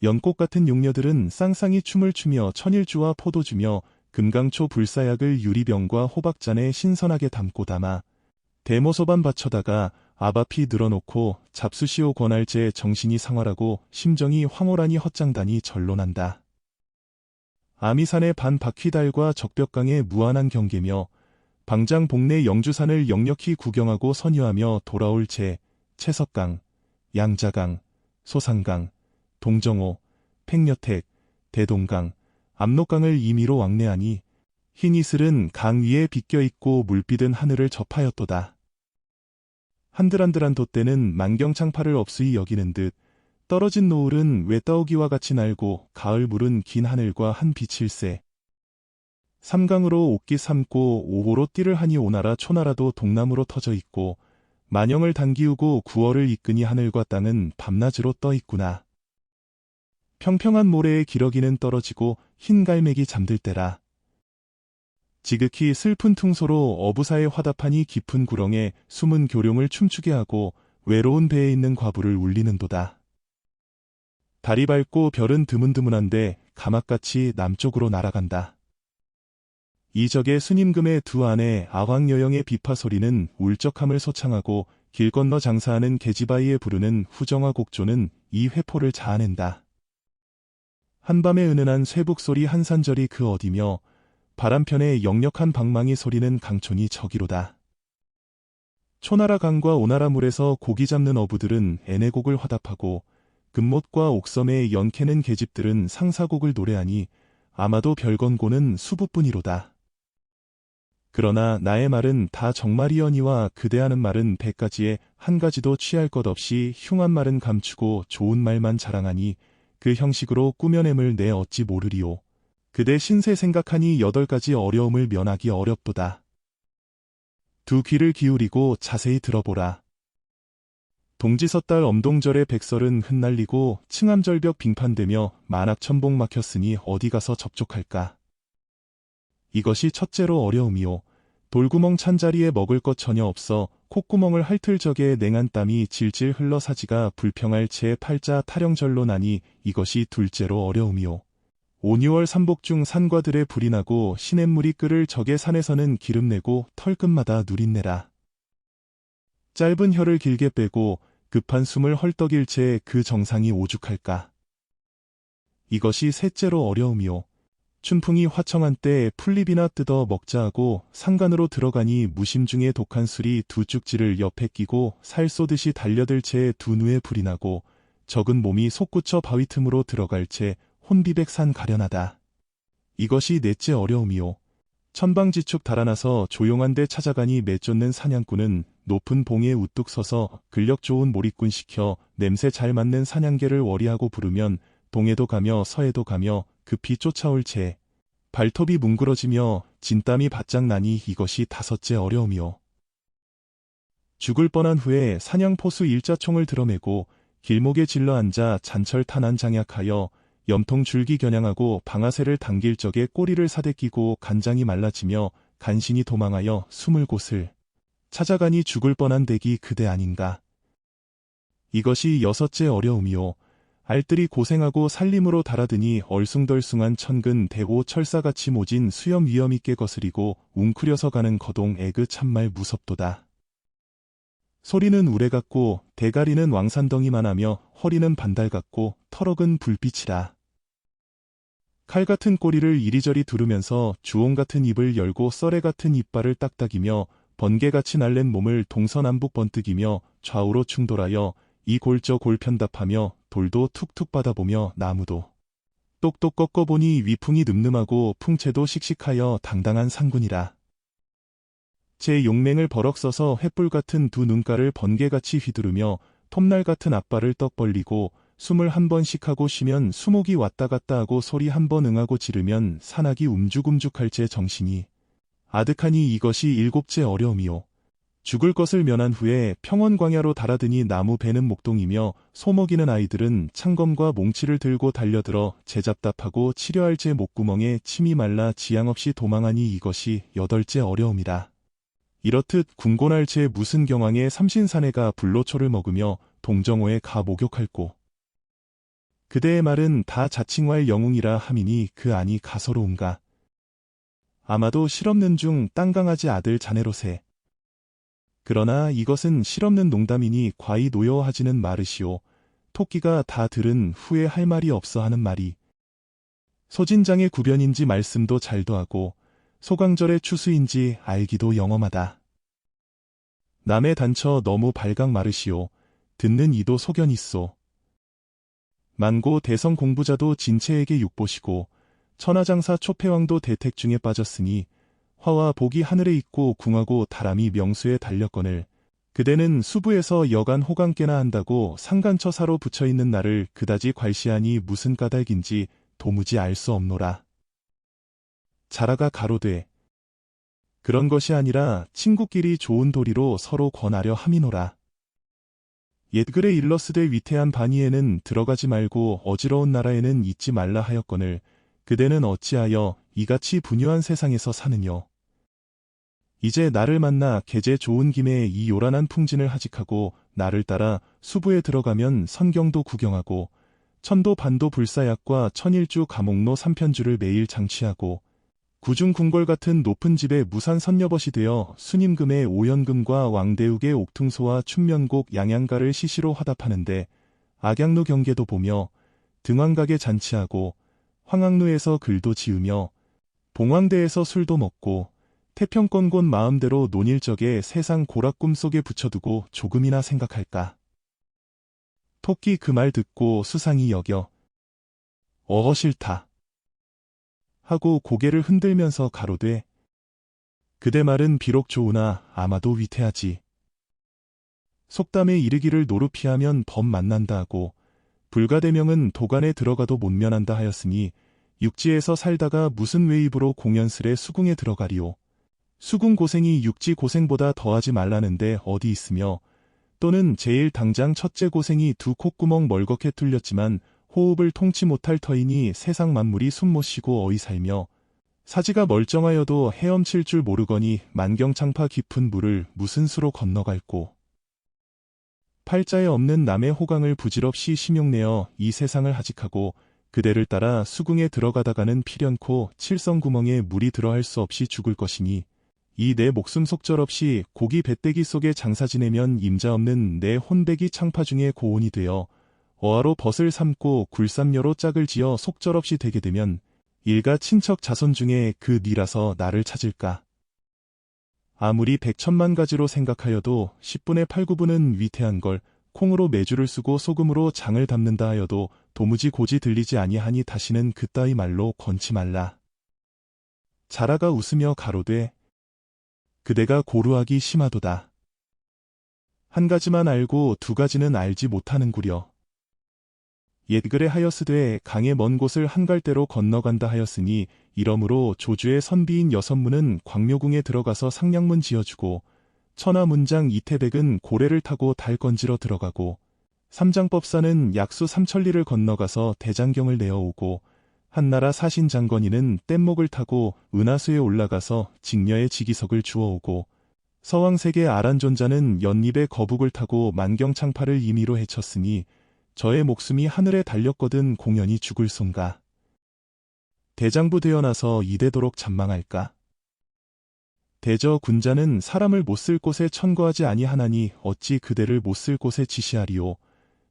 Speaker 1: 연꽃 같은 용녀들은 쌍쌍이 춤을 추며 천일주와 포도주며 금강초 불사약을 유리병과 호박잔에 신선하게 담고 담아 대모소반 받쳐다가 아바피 늘어놓고 잡수시오 권할제 정신이 상활하고 심정이 황홀하니 헛장다니 절로난다. 아미산의 반바퀴달과 적벽강의 무한한 경계며 방장 복내 영주산을 역력히 구경하고 선유하며 돌아올 채석강, 양자강, 소산강, 동정호, 팽려택, 대동강, 압록강을 임의로 왕래하니 흰 이슬은 강 위에 빗겨있고 물빛은 하늘을 접하였도다. 한들한들한 돛대는 만경창파를 없으이 여기는 듯 떨어진 노을은 외따오기와 같이 날고 가을 물은 긴 하늘과 한 빛일세. 삼강으로 옥기 삼고 오호로 띠를 하니 오나라 초나라도 동남으로 터져 있고 만영을 당기우고 구월을 이끄니 하늘과 땅은 밤낮으로 떠 있구나. 평평한 모래에 기러기는 떨어지고 흰 갈매기 잠들 때라. 지극히 슬픈 퉁소로 어부사의 화답하니 깊은 구렁에 숨은 교룡을 춤추게 하고 외로운 배에 있는 과부를 울리는도다. 달이 밝고 별은 드문드문한데 가막같이 남쪽으로 날아간다. 이적의 스님금의 두 안에 아황여영의 비파 소리는 울적함을 소창하고 길 건너 장사하는 계집아이에 부르는 후정화 곡조는 이 회포를 자아낸다. 한밤의 은은한 쇠북소리 한산절이 그 어디며 바람편의 역력한 방망이 소리는 강촌이 저기로다. 초나라 강과 오나라 물에서 고기 잡는 어부들은 애내곡을 화답하고 금못과 옥섬의 연캐는 계집들은 상사곡을 노래하니 아마도 별건고는 수부뿐이로다. 그러나 나의 말은 다 정말이여니와 그대 하는 말은 100가지에 한 가지도 취할 것 없이 흉한 말은 감추고 좋은 말만 자랑하니 그 형식으로 꾸며냄을 내 어찌 모르리오. 그대 신세 생각하니 8가지 어려움을 면하기 어렵도다. 두 귀를 기울이고 자세히 들어보라. 동지섣달 엄동절의 백설은 흩날리고 층암절벽 빙판되며 만악천봉 막혔으니 어디 가서 접촉할까. 이것이 첫째로 어려움이요. 돌구멍 찬 자리에 먹을 것 전혀 없어 콧구멍을 핥을 적에 냉한 땀이 질질 흘러 사지가 불평할 채 팔자 타령절로 나니 이것이 둘째로 어려움이요. 5, 6월 삼복 중 산과들에 불이 나고 시냇물이 끓을 적의 산에서는 기름 내고 털끝마다 누린내라. 짧은 혀를 길게 빼고 급한 숨을 헐떡일 채 그 정상이 오죽할까. 이것이 셋째로 어려움이요. 춘풍이 화청한 때에 풀잎이나 뜯어 먹자 하고 상간으로 들어가니 무심중에 독한 술이 두 쭉지를 옆에 끼고 살 쏘듯이 달려들 채 두 누에 불이 나고 적은 몸이 솟구쳐 바위 틈으로 들어갈 채 혼비백산 가련하다. 이것이 넷째 어려움이요. 천방지축 달아나서 조용한 데 찾아가니 매쫓는 사냥꾼은 높은 봉에 우뚝 서서 근력 좋은 몰입꾼 시켜 냄새 잘 맡는 사냥개를 월이하고 부르면 동해도 가며 서해도 가며 급히 쫓아올 채 발톱이 뭉그러지며 진땀이 바짝 나니 이것이 다섯째 어려움이요. 죽을 뻔한 후에 사냥포수 일자총을 들어매고 길목에 질러 앉아 잔철 탄환 장약하여 염통 줄기 겨냥하고 방아쇠를 당길 적에 꼬리를 사대끼고 간장이 말라지며 간신히 도망하여 숨을 곳을 찾아가니 죽을 뻔한 댁이 그대 아닌가. 이것이 여섯째 어려움이요. 알뜰히 고생하고 살림으로 달아드니 얼숭덜숭한 천근 대고 철사같이 모진 수염 위험 있게 거스리고 웅크려서 가는 거동 애그 참말 무섭도다. 소리는 우레 같고 대가리는 왕산덩이만 하며 허리는 반달 같고 털억은 불빛이라. 칼 같은 꼬리를 이리저리 두르면서 주홍 같은 입을 열고 썰애 같은 이빨을 딱딱이며 번개같이 날랜 몸을 동서남북 번뜩이며 좌우로 충돌하여 이 골 저 골 편답하며 돌도 툭툭 받아보며 나무도 똑똑 꺾어보니 위풍이 늠름하고 풍채도 씩씩하여 당당한 상군이라. 제 용맹을 버럭 써서 횃불 같은 두 눈가를 번개같이 휘두르며 톱날 같은 앞발을 떡 벌리고 숨을 한 번씩 하고 쉬면 수목이 왔다 갔다 하고 소리 한 번 응하고 지르면 산악이 움죽움죽할 제 정신이 아득하니 이것이 일곱째 어려움이요. 죽을 것을 면한 후에 평원광야로 달아드니 나무 베는 목동이며 소먹이는 아이들은 창검과 몽치를 들고 달려들어 제잡답하고 치려할 제 목구멍에 침이 말라 지양없이 도망하니 이것이 여덟째 어려움이라. 이렇듯 궁곤할 제 무슨 경황에 삼신사내가 불로초를 먹으며 동정호에 가 목욕할꼬. 그대의 말은 다 자칭활 영웅이라 함이니 그 안이 가소로운가. 아마도 실없는 중 땅강아지 아들 자네로세. 그러나 이것은 실없는 농담이니 과히 노여워하지는 마르시오. 토끼가 다 들은 후에 할 말이 없어 하는 말이 소진장의 구변인지 말씀도 잘 더하고 소강절의 추수인지 알기도 영험하다. 남의 단처 너무 발각 마르시오. 듣는 이도 소견 있소. 만고 대성 공부자도 진체에게 육보시고 천하장사 초패왕도 대택 중에 빠졌으니 화와 복이 하늘에 있고 궁하고 다람이 명수에 달렸거늘 그대는 수부에서 여간 호강깨나 한다고 상간처사로 붙여있는 나를 그다지 괄시하니 무슨 까닭인지 도무지 알 수 없노라. 자라가 가로되 그런 것이 아니라 친구끼리 좋은 도리로 서로 권하려 함이노라. 옛글에 일러스되 위태한 반이에는 들어가지 말고 어지러운 나라에는 있지 말라 하였거늘 그대는 어찌하여 이같이 분유한 세상에서 사느뇨. 이제 나를 만나 계제 좋은 김에 이 요란한 풍진을 하직하고 나를 따라 수부에 들어가면 선경도 구경하고 천도 반도 불사약과 천일주 가목로 삼편주를 매일 장취하고 구중궁궐 같은 높은 집에 무산 선녀벗이 되어 수님금의 오연금과 왕대욱의 옥퉁소와 춘면곡 양양가를 시시로 화답하는데 악양루 경계도 보며 등왕각에 잔치하고 황학루에서 글도 지으며 봉황대에서 술도 먹고 태평권 곳 마음대로 논일 적에 세상 고락꿈 속에 붙여두고 조금이나 생각할까. 토끼 그 말 듣고 수상히 여겨 어허 싫다 하고 고개를 흔들면서 가로되 그대 말은 비록 좋으나 아마도 위태하지. 속담에 이르기를 노루피하면 범 만난다 하고 불가대명은 도간에 들어가도 못 면한다 하였으니 육지에서 살다가 무슨 외입으로 공연스레 수궁에 들어가리오. 수궁 고생이 육지 고생보다 더하지 말라는데 어디 있으며 또는 제일 당장 첫째 고생이 두 콧구멍 멀겋게 뚫렸지만 호흡을 통치 못할 터이니 세상 만물이 숨 못 쉬고 어이 살며 사지가 멀쩡하여도 헤엄칠 줄 모르거니 만경창파 깊은 물을 무슨 수로 건너갈꼬. 팔자에 없는 남의 호강을 부질없이 심용내어 이 세상을 하직하고 그대를 따라 수궁에 들어가다가는 필연코 칠성구멍에 물이 들어할 수 없이 죽을 것이니 이 내 목숨 속절없이 고기 배때기 속에 장사 지내면 임자 없는 내 혼배기 창파 중에 고온이 되어 어하로 벗을 삼고 굴삼녀로 짝을 지어 속절없이 되게 되면 일가 친척 자손 중에 그 니라서 나를 찾을까. 아무리 백천만 가지로 생각하여도 10분의 8, 9분은 위태한 걸 콩으로 매주를 쓰고 소금으로 장을 담는다 하여도 도무지 고지 들리지 아니하니 다시는 그따위 말로 권치 말라. 자라가 웃으며 가로되 그대가 고루하기 심하도다. 한 가지만 알고 두 가지는 알지 못하는구려. 옛글에 하였으되 강의 먼 곳을 한갈대로 건너간다 하였으니 이러므로 조주의 선비인 여선무는 광묘궁에 들어가서 상량문 지어주고 천하문장 이태백은 고래를 타고 달 건지러 들어가고 삼장법사는 약수 삼천리를 건너가서 대장경을 내어오고 한나라 사신장건이는 뗏목을 타고 은하수에 올라가서 직녀의 지기석을 주워오고 서왕세계 아란존자는 연잎의 거북을 타고 만경창파를 임의로 해쳤으니 저의 목숨이 하늘에 달렸거든 공연히 죽을 손가. 대장부 되어나서 이대도록 잔망할까. 대저 군자는 사람을 못 쓸 곳에 천거하지 아니하나니 어찌 그대를 못 쓸 곳에 지시하리오.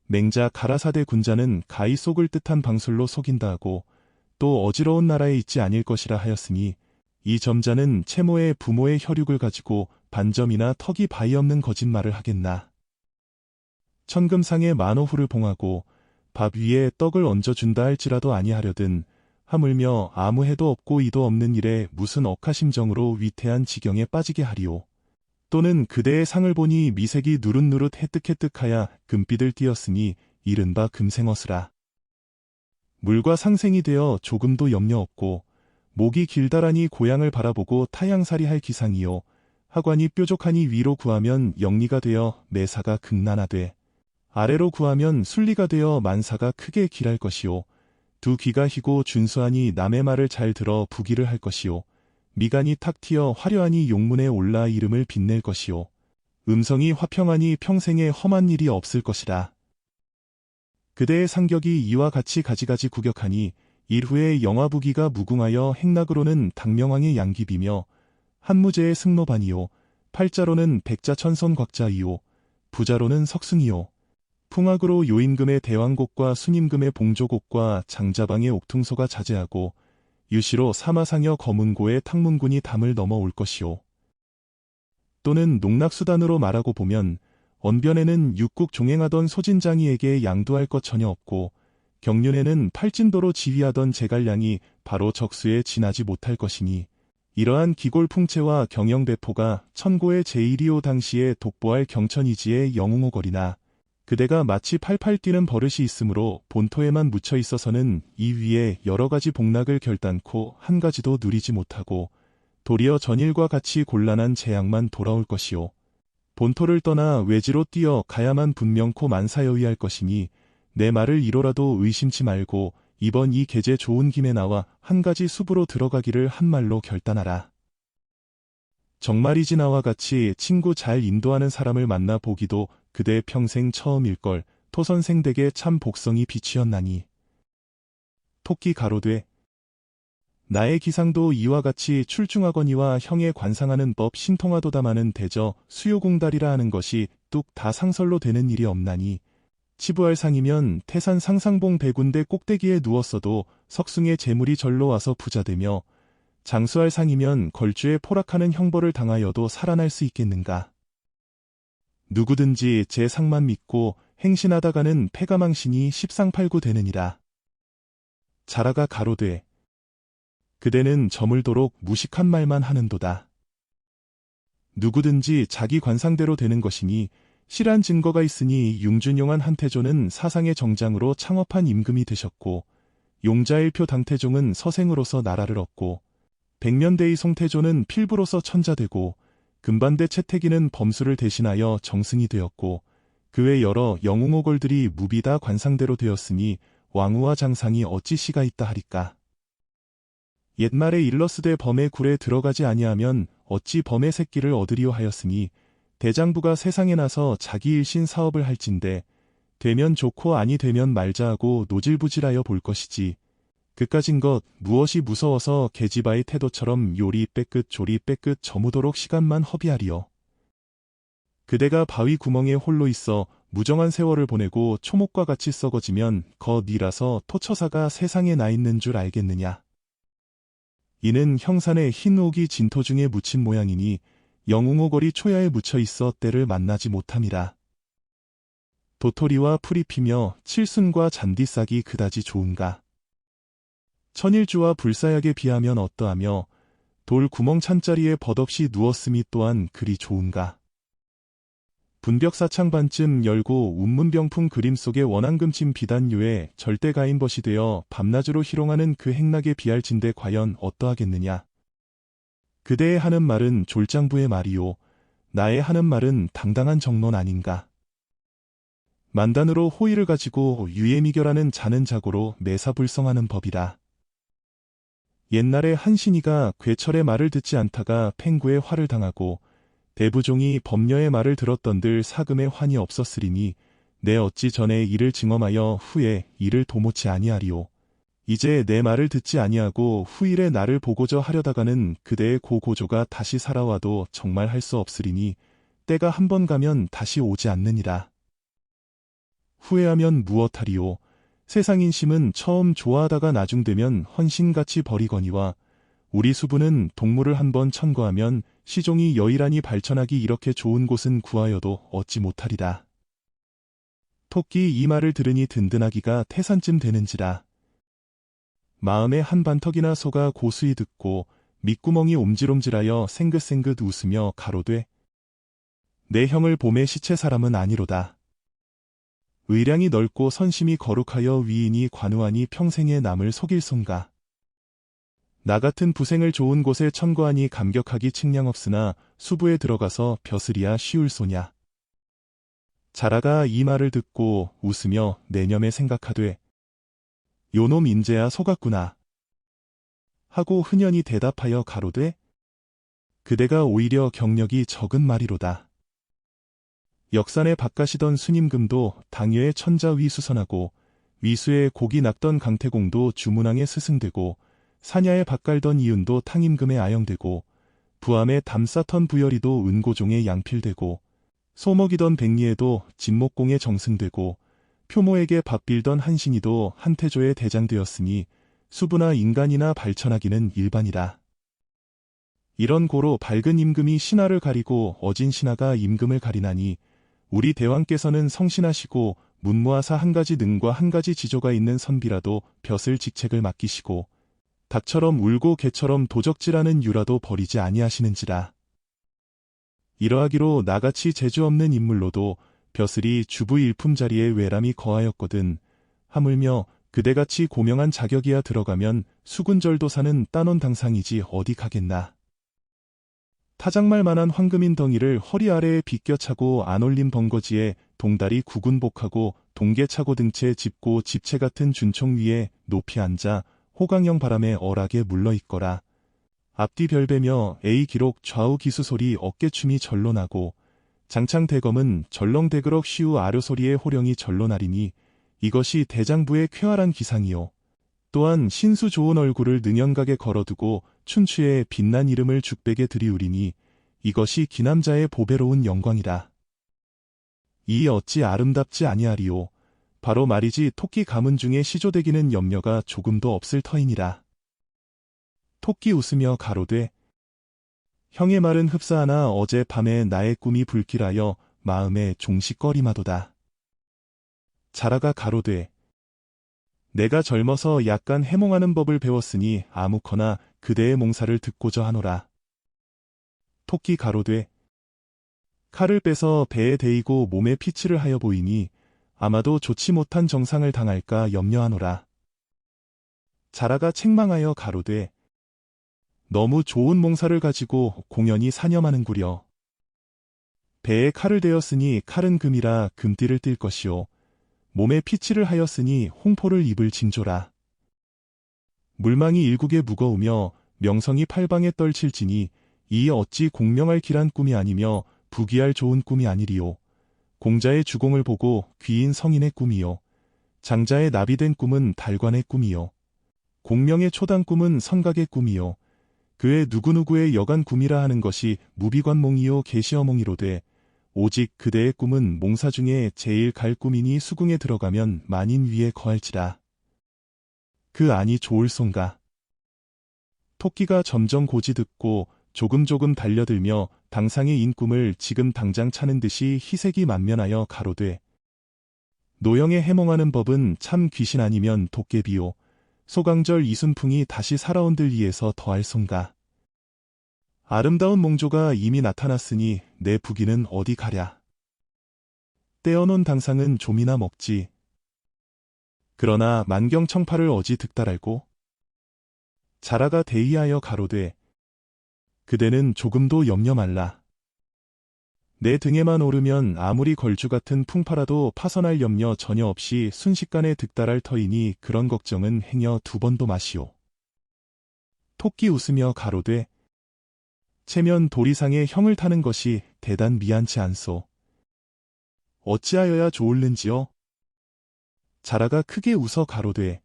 Speaker 1: 맹자 가라사대 군자는 가히 속을 뜻한 방술로 속인다 하고 또 어지러운 나라에 있지 아닐 것이라 하였으니 이 점자는 채모의 부모의 혈육을 가지고 반점이나 턱이 바위 없는 거짓말을 하겠나. 천금상에 만호후를 봉하고 밥 위에 떡을 얹어준다 할지라도 아니하려든 하물며 아무 해도 없고 이도 없는 일에 무슨 억하심정으로 위태한 지경에 빠지게 하리오. 또는 그대의 상을 보니 미색이 누릇누릇 해뜩해뜩하야 금빛을 띄었으니 이른바 금생어스라. 물과 상생이 되어 조금도 염려 없고 목이 길다라니 고향을 바라보고 타양살이 할 기상이요. 하관이 뾰족하니 위로 구하면 영리가 되어 매사가 극난하되 아래로 구하면 순리가 되어 만사가 크게 길할 것이요. 두 귀가 희고 준수하니 남의 말을 잘 들어 부기를 할 것이요. 미간이 탁 튀어 화려하니 용문에 올라 이름을 빛낼 것이요. 음성이 화평하니 평생에 험한 일이 없을 것이라. 그대의 상격이 이와 같이 가지가지 구격하니 일후에 영화부기가 무궁하여 행락으로는 당명왕의 양귀비며 한무제의 승로반이요. 팔자로는 백자천선 곽자이요. 부자로는 석승이요. 풍악으로 요임금의 대왕곡과 순임금의 봉조곡과 장자방의 옥퉁소가 자제하고 유시로 사마상여 검은고의 탕문군이 담을 넘어올 것이요. 또는 농락수단으로 말하고 보면 언변에는 육국 종행하던 소진장이에게 양도할 것 전혀 없고 경륜에는 팔진도로 지휘하던 제갈량이 바로 적수에 지나지 못할 것이니 이러한 기골풍채와 경영배포가 천고의 제1이오 당시에 독보할 경천이지의 영웅호걸이나 그대가 마치 팔팔 뛰는 버릇이 있으므로 본토에만 묻혀 있어서는 이 위에 여러 가지 복락을 결단코 한 가지도 누리지 못하고 도리어 전일과 같이 곤란한 재앙만 돌아올 것이요. 본토를 떠나 외지로 뛰어 가야만 분명코 만사여의할 것이니 내 말을 이로라도 의심치 말고 이번 이 계제 좋은 김에 나와 한 가지 숲으로 들어가기를 한 말로 결단하라. 정말이지 나와 같이 친구 잘 인도하는 사람을 만나 보기도 그대 평생 처음일걸. 토선생 댁에 참 복성이 비치었나니. 토끼 가로되 나의 기상도 이와 같이 출중하거니와 형의 관상하는 법 신통하도다마는 대저 수요공달이라 하는 것이 뚝 다 상설로 되는 일이 없나니 치부할 상이면 태산 상상봉 백운대 꼭대기에 누웠어도 석승의 재물이 절로 와서 부자되며 장수할 상이면 걸주에 포락하는 형벌을 당하여도 살아날 수 있겠는가. 누구든지 제 상만 믿고 행신하다가는 패가망신이 십상팔구 되느니라. 자라가 가로되 그대는 저물도록 무식한 말만 하는도다. 누구든지 자기 관상대로 되는 것이니 실한 증거가 있으니 융준용한 한태조는 사상의 정장으로 창업한 임금이 되셨고 용자일표 당태종은 서생으로서 나라를 얻고 백년대의 송태조는 필부로서 천자되고 금반대 채태기는 범수를 대신하여 정승이 되었고 그 외 여러 영웅호걸들이 무비다 관상대로 되었으니 왕후와 장상이 어찌 시가 있다 하리까. 옛말에 일러스되 범의 굴에 들어가지 아니하면 어찌 범의 새끼를 얻으리오 하였으니 대장부가 세상에 나서 자기 일신 사업을 할진대 되면 좋고 아니 되면 말자 하고 노질부질하여 볼 것이지 그까진 것 무엇이 무서워서 계집아의 태도처럼 요리 빼끝 조리 빼끝 저무도록 시간만 허비하리요. 그대가 바위 구멍에 홀로 있어 무정한 세월을 보내고 초목과 같이 썩어지면 니라서 토처사가 세상에 나 있는 줄 알겠느냐. 이는 형산의 흰 옥이 진토 중에 묻힌 모양이니 영웅호걸이 초야에 묻혀 있어 때를 만나지 못함이라. 도토리와 풀이 피며 칠순과 잔디싹이 그다지 좋은가. 천일주와 불사약에 비하면 어떠하며 돌 구멍 찬자리에 벗없이 누웠음이 또한 그리 좋은가. 분벽사창 반쯤 열고 운문병풍 그림 속의 원앙금침 비단요에 절대 가인벗이 되어 밤낮으로 희롱하는 그 행락에 비할진대 과연 어떠하겠느냐. 그대의 하는 말은 졸장부의 말이요 나의 하는 말은 당당한 정론 아닌가. 만단으로 호의를 가지고 유예미결하는 자는 자고로 매사불성하는 법이라. 옛날에 한 신이가 괴철의 말을 듣지 않다가 팽구의 화를 당하고 대부종이 법녀의 말을 들었던들 사금의 환이 없었으리니 내 어찌 전에 이를 증엄하여 후에 이를 도모치 아니하리오. 이제 내 말을 듣지 아니하고 후일에 나를 보고저 하려다가는 그대의 고고조가 다시 살아와도 정말 할 수 없으리니 때가 한 번 가면 다시 오지 않느니라. 후회하면 무엇하리오. 세상 인심은 처음 좋아하다가 나중 되면 헌신같이 버리거니와 우리 수부는 동물을 한번 천거하면 시종이 여이라니 발천하기 이렇게 좋은 곳은 구하여도 얻지 못하리라. 토끼 이 말을 들으니 든든하기가 태산쯤 되는지라. 마음에 한 반턱이나 소가 고수히 듣고 밑구멍이 옴질옴질하여 생긋생긋 웃으며 가로되 내 형을 봄의 시체 사람은 아니로다. 의량이 넓고 선심이 거룩하여 위인이 관우하니 평생에 남을 속일손가. 나 같은 부생을 좋은 곳에 천거하니 감격하기 측량없으나 수부에 들어가서 벼슬이야 쉬울 소냐. 자라가 이 말을 듣고 웃으며 내념에 생각하되 요놈 인재야 속았구나 하고 흔연히 대답하여 가로되 그대가 오히려 경력이 적은 말이로다. 역산에 바가시던 수님금도 당여의 천자 위수선하고 위수에 고기 낚던 강태공도 주문왕에 스승되고 사냐에 밭갈던 이윤도 탕임금에 아영되고 부암에 담쌓던 부열이도 은고종에 양필되고 소먹이던 백리에도 진목공에 정승되고 표모에게 밥 빌던 한신이도 한태조에 대장되었으니 수부나 인간이나 발천하기는 일반이라. 이런 고로 밝은 임금이 신하를 가리고 어진 신하가 임금을 가리나니 우리 대왕께서는 성신하시고 문무하사 한 가지 능과 한 가지 지조가 있는 선비라도 벼슬 직책을 맡기시고 닭처럼 울고 개처럼 도적질하는 유라도 버리지 아니하시는지라. 이러하기로 나같이 재주 없는 인물로도 벼슬이 주부 일품 자리에 외람이 거하였거든. 하물며 그대같이 고명한 자격이야 들어가면 수군절도사는 따놓은 당상이지 어디 가겠나. 타작말 만한 황금인 덩이를 허리 아래에 비껴차고 안 올린 번거지에 동다리 구군복하고 동계차고 등채 짚고 집채 같은 준총 위에 높이 앉아 호강형 바람에 얼하게 물러있거라. 앞뒤 별배며 에이 기록 좌우 기수 소리 어깨춤이 절로 나고 장창 대검은 절렁대그럭 시우 아료 소리의 호령이 절로 나리니 이것이 대장부의 쾌활한 기상이요. 또한 신수 좋은 얼굴을 능연각에 걸어두고 춘추에 빛난 이름을 죽백에 들이우리니 이것이 기남자의 보배로운 영광이라. 이 어찌 아름답지 아니하리요. 바로 말이지 토끼 가문 중에 시조되기는 염려가 조금도 없을 터이니라. 토끼 웃으며 가로되 형의 말은 흡사하나 어제 밤에 나의 꿈이 불길하여 마음에 종식거리마도다. 자라가 가로되 내가 젊어서 약간 해몽하는 법을 배웠으니 아무거나 그대의 몽사를 듣고자 하노라. 토끼 가로되 칼을 빼서 배에 대이고 몸에 피치를 하여 보이니 아마도 좋지 못한 정상을 당할까 염려하노라. 자라가 책망하여 가로되 너무 좋은 몽사를 가지고 공연히 사념하는구려. 배에 칼을 대었으니 칼은 금이라 금띠를 띨 것이요. 몸에 피치를 하였으니 홍포를 입을 징조라. 물망이 일국에 무거우며 명성이 팔방에 떨칠지니 이 어찌 공명할 길한 꿈이 아니며 부귀할 좋은 꿈이 아니리요. 공자의 주공을 보고 귀인 성인의 꿈이요. 장자의 나비된 꿈은 달관의 꿈이요. 공명의 초당 꿈은 성각의 꿈이요. 그의 누구누구의 여간 꿈이라 하는 것이 무비관몽이요 계시어몽이로되 오직 그대의 꿈은 몽사 중에 제일 갈 꿈이니 수궁에 들어가면 만인 위에 거할지라. 그 안이 좋을손가. 토끼가 점점 고지 듣고 조금조금 달려들며 당상의 인꿈을 지금 당장 차는 듯이 희색이 만면하여 가로되 노영의 해몽하는 법은 참 귀신 아니면 도깨비요. 소강절 이순풍이 다시 살아온들 이에서 더할 손가. 아름다운 몽조가 이미 나타났으니 내 부기는 어디 가랴. 떼어놓은 당상은 좀이나 먹지. 그러나 만경청파를 어찌 득달알고. 자라가 대의하여 가로되 그대는 조금도 염려 말라. 내 등에만 오르면 아무리 걸주 같은 풍파라도 파선할 염려 전혀 없이 순식간에 득달할 터이니 그런 걱정은 행여 두 번도 마시오. 토끼 웃으며 가로되 체면 도리상에 형을 타는 것이 대단 미안치 않소. 어찌하여야 좋을는지요? 자라가 크게 웃어 가로되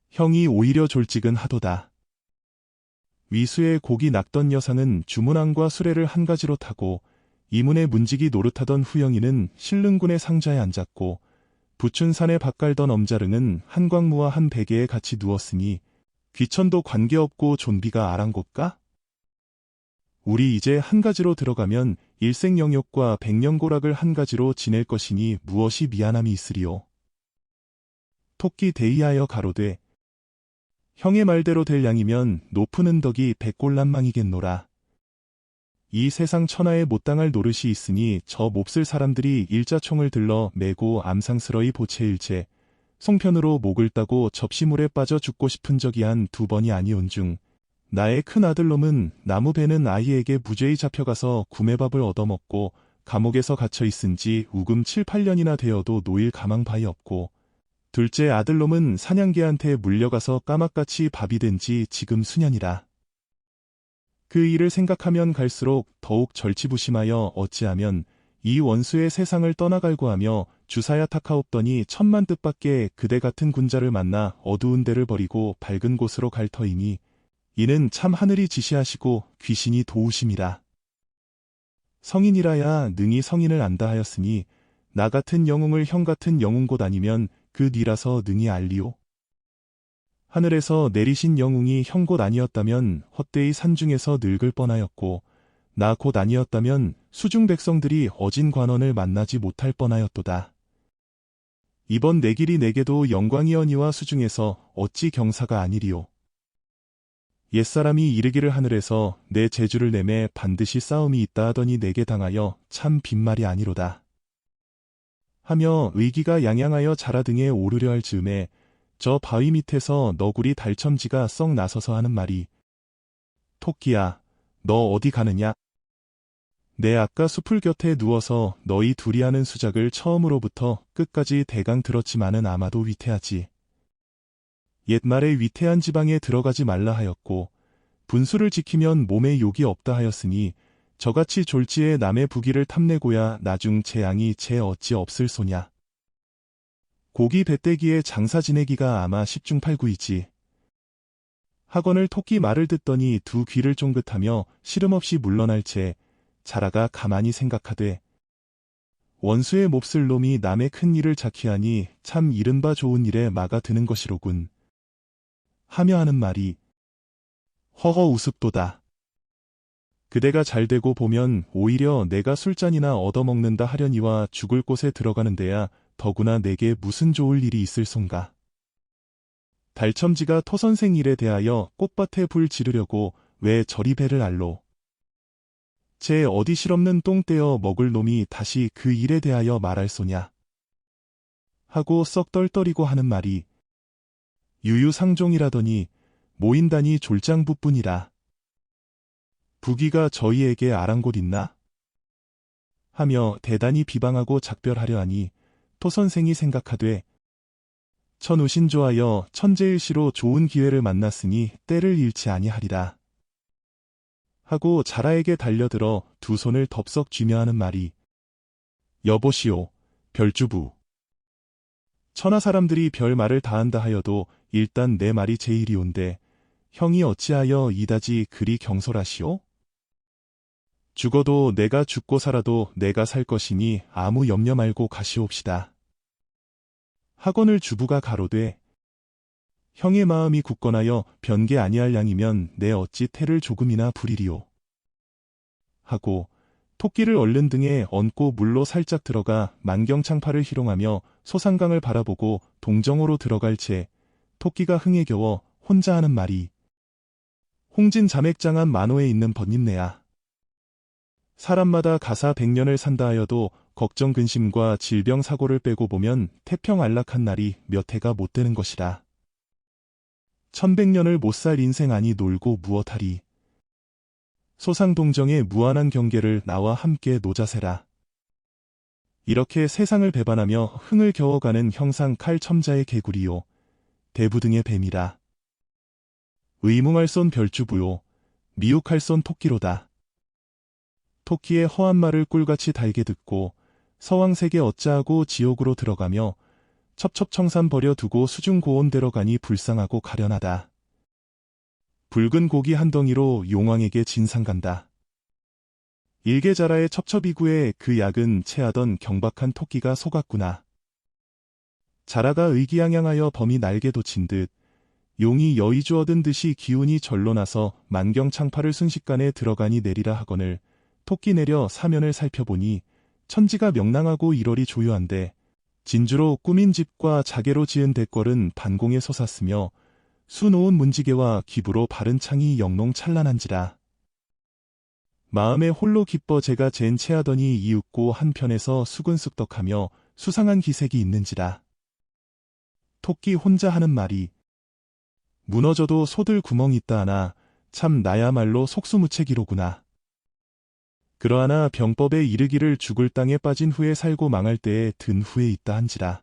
Speaker 1: 형이 오히려 졸직은 하도다. 위수에 고기 낚던 여상은 주문왕과 수레를 한 가지로 타고 이문에 문지기 노릇하던 후영이는 신릉군의 상자에 앉았고 부춘산에 밭갈던 엄자릉은 한광무와 한 베개에 같이 누웠으니 귀천도 관계없고 존비가 아랑곳까? 우리 이제 한 가지로 들어가면 일생영욕과 백년고락을 한 가지로 지낼 것이니 무엇이 미안함이 있으리요. 토끼 대의하여 가로되 형의 말대로 될 양이면 높은 은덕이 백골난망이겠노라. 이 세상 천하에 못 당할 노릇이 있으니 저 몹쓸 사람들이 일자총을 들러 매고 암상스러이 보채일체 송편으로 목을 따고 접시물에 빠져 죽고 싶은 적이 한 2번이 아니온중 나의 큰 아들놈은 나무 베는 아이에게 무죄히 잡혀가서 구매밥을 얻어먹고 감옥에서 갇혀 있은지 우금 7, 8년이나 되어도 놓일 가망 바이 없고 둘째 아들놈은 사냥개한테 물려가서 까막같이 밥이 된 지 지금 수년이라. 그 일을 생각하면 갈수록 더욱 절치부심하여 어찌하면 이 원수의 세상을 떠나갈고 하며 주사야 탁하옵더니 천만 뜻밖의 그대 같은 군자를 만나 어두운 데를 버리고 밝은 곳으로 갈 터이니 이는 참 하늘이 지시하시고 귀신이 도우심이라. 성인이라야 능히 성인을 안다 하였으니 나 같은 영웅을 형 같은 영웅 곧 아니면 그 니라서 능히 알리오. 하늘에서 내리신 영웅이 형 곧 아니었다면 헛되이 산중에서 늙을 뻔하였고 나 곧 아니었다면 수중 백성들이 어진 관원을 만나지 못할 뻔하였도다. 이번 내 길이 내게도 영광이언니와 수중에서 어찌 경사가 아니리오. 옛사람이 이르기를 하늘에서 내 재주를 내매 반드시 싸움이 있다 하더니 내게 당하여 참 빈말이 아니로다. 하며 의기가 양양하여 자라 등에 오르려 할 즈음에 저 바위 밑에서 너구리 달첨지가 썩 나서서 하는 말이 토끼야, 너 어디 가느냐? 내 아까 숲을 곁에 누워서 너희 둘이 하는 수작을 처음으로부터 끝까지 대강 들었지만은 아마도 위태하지. 옛말에 위태한 지방에 들어가지 말라 하였고 분수를 지키면 몸에 욕이 없다 하였으니 저같이 졸지에 남의 부귀를 탐내고야 나중 재앙이 제 어찌 없을 소냐. 고기 배떼기에 장사 지내기가 아마 10중 8구이지. 하거늘 토끼 말을 듣더니 두 귀를 쫑긋하며 시름없이 물러날 채 자라가 가만히 생각하되 원수의 몹쓸 놈이 남의 큰 일을 자키하니 참 이른바 좋은 일에 마가 드는 것이로군. 하며 하는 말이 허허 우습도다. 그대가 잘되고 보면 오히려 내가 술잔이나 얻어먹는다 하려니와 죽을 곳에 들어가는 데야 더구나 내게 무슨 좋을 일이 있을 손가. 달첨지가 토선생 일에 대하여 꽃밭에 불 지르려고 왜 저리 배를 알로. 제 어디 실없는 똥 떼어 먹을 놈이 다시 그 일에 대하여 말할 소냐. 하고 썩 떨떠리고 하는 말이 유유상종이라더니 모인다니 졸장부뿐이라. 부귀가 저희에게 아랑곳 있나? 하며 대단히 비방하고 작별하려 하니 토선생이 생각하되 천우신조하여 천재일시로 좋은 기회를 만났으니 때를 잃지 아니하리라. 하고 자라에게 달려들어 두 손을 덥석 쥐며 하는 말이 여보시오, 별주부. 천하 사람들이 별 말을 다한다 하여도 일단 내 말이 제일이온데 형이 어찌하여 이다지 그리 경솔하시오? 죽어도 내가 죽고 살아도 내가 살 것이니 아무 염려 말고 가시옵시다. 하거늘 주부가 가로되 형의 마음이 굳건하여 변개 아니할 양이면 내 어찌 태를 조금이나 부리리오. 하고 토끼를 얼른 등에 얹고 물로 살짝 들어가 만경창파를 희롱하며 소상강을 바라보고 동정호로 들어갈 채 토끼가 흥에 겨워 혼자 하는 말이 홍진 자맥장한 만호에 있는 번님네야. 사람마다 가사 100년을 산다 하여도 걱정 근심과 질병 사고를 빼고 보면 태평 안락한 날이 몇 해가 못 되는 것이라. 1100년을 못 살 인생 아니 놀고 무엇하리. 소상동정의 무한한 경계를 나와 함께 노자세라. 이렇게 세상을 배반하며 흥을 겨워가는 형상 칼첨자의 개구리요. 대부등의 뱀이라. 의뭉할 손 별주부요. 미혹할 손 토끼로다. 토끼의 허한 말을 꿀같이 달게 듣고 서왕색에 어찌하고 지옥으로 들어가며 첩첩청산 버려두고 수중고온대로 가니 불쌍하고 가련하다. 붉은 고기 한 덩이로 용왕에게 진상간다. 일개자라의 첩첩이구에 그 약은 체하던 경박한 토끼가 속았구나. 자라가 의기양양하여 범이 날개 돋친 듯 용이 여의주 얻은 듯이 기운이 절로 나서 만경창파를 순식간에 들어가니 내리라 하거늘 토끼 내려 사면을 살펴보니 천지가 명랑하고 일월이 조요한데 진주로 꾸민 집과 자개로 지은 대궐은 반공에 솟았으며 수놓은 문지개와 기부로 바른 창이 영롱 찬란한지라. 마음에 홀로 기뻐 제가 잰 채하더니 이윽고 한편에서 수근숙덕하며 수상한 기색이 있는지라. 토끼 혼자 하는 말이 무너져도 소들 구멍이 있다 하나 참 나야말로 속수무책이로구나. 그러하나 병법에 이르기를 죽을 땅에 빠진 후에 살고 망할 때에 든 후에 있다 한지라.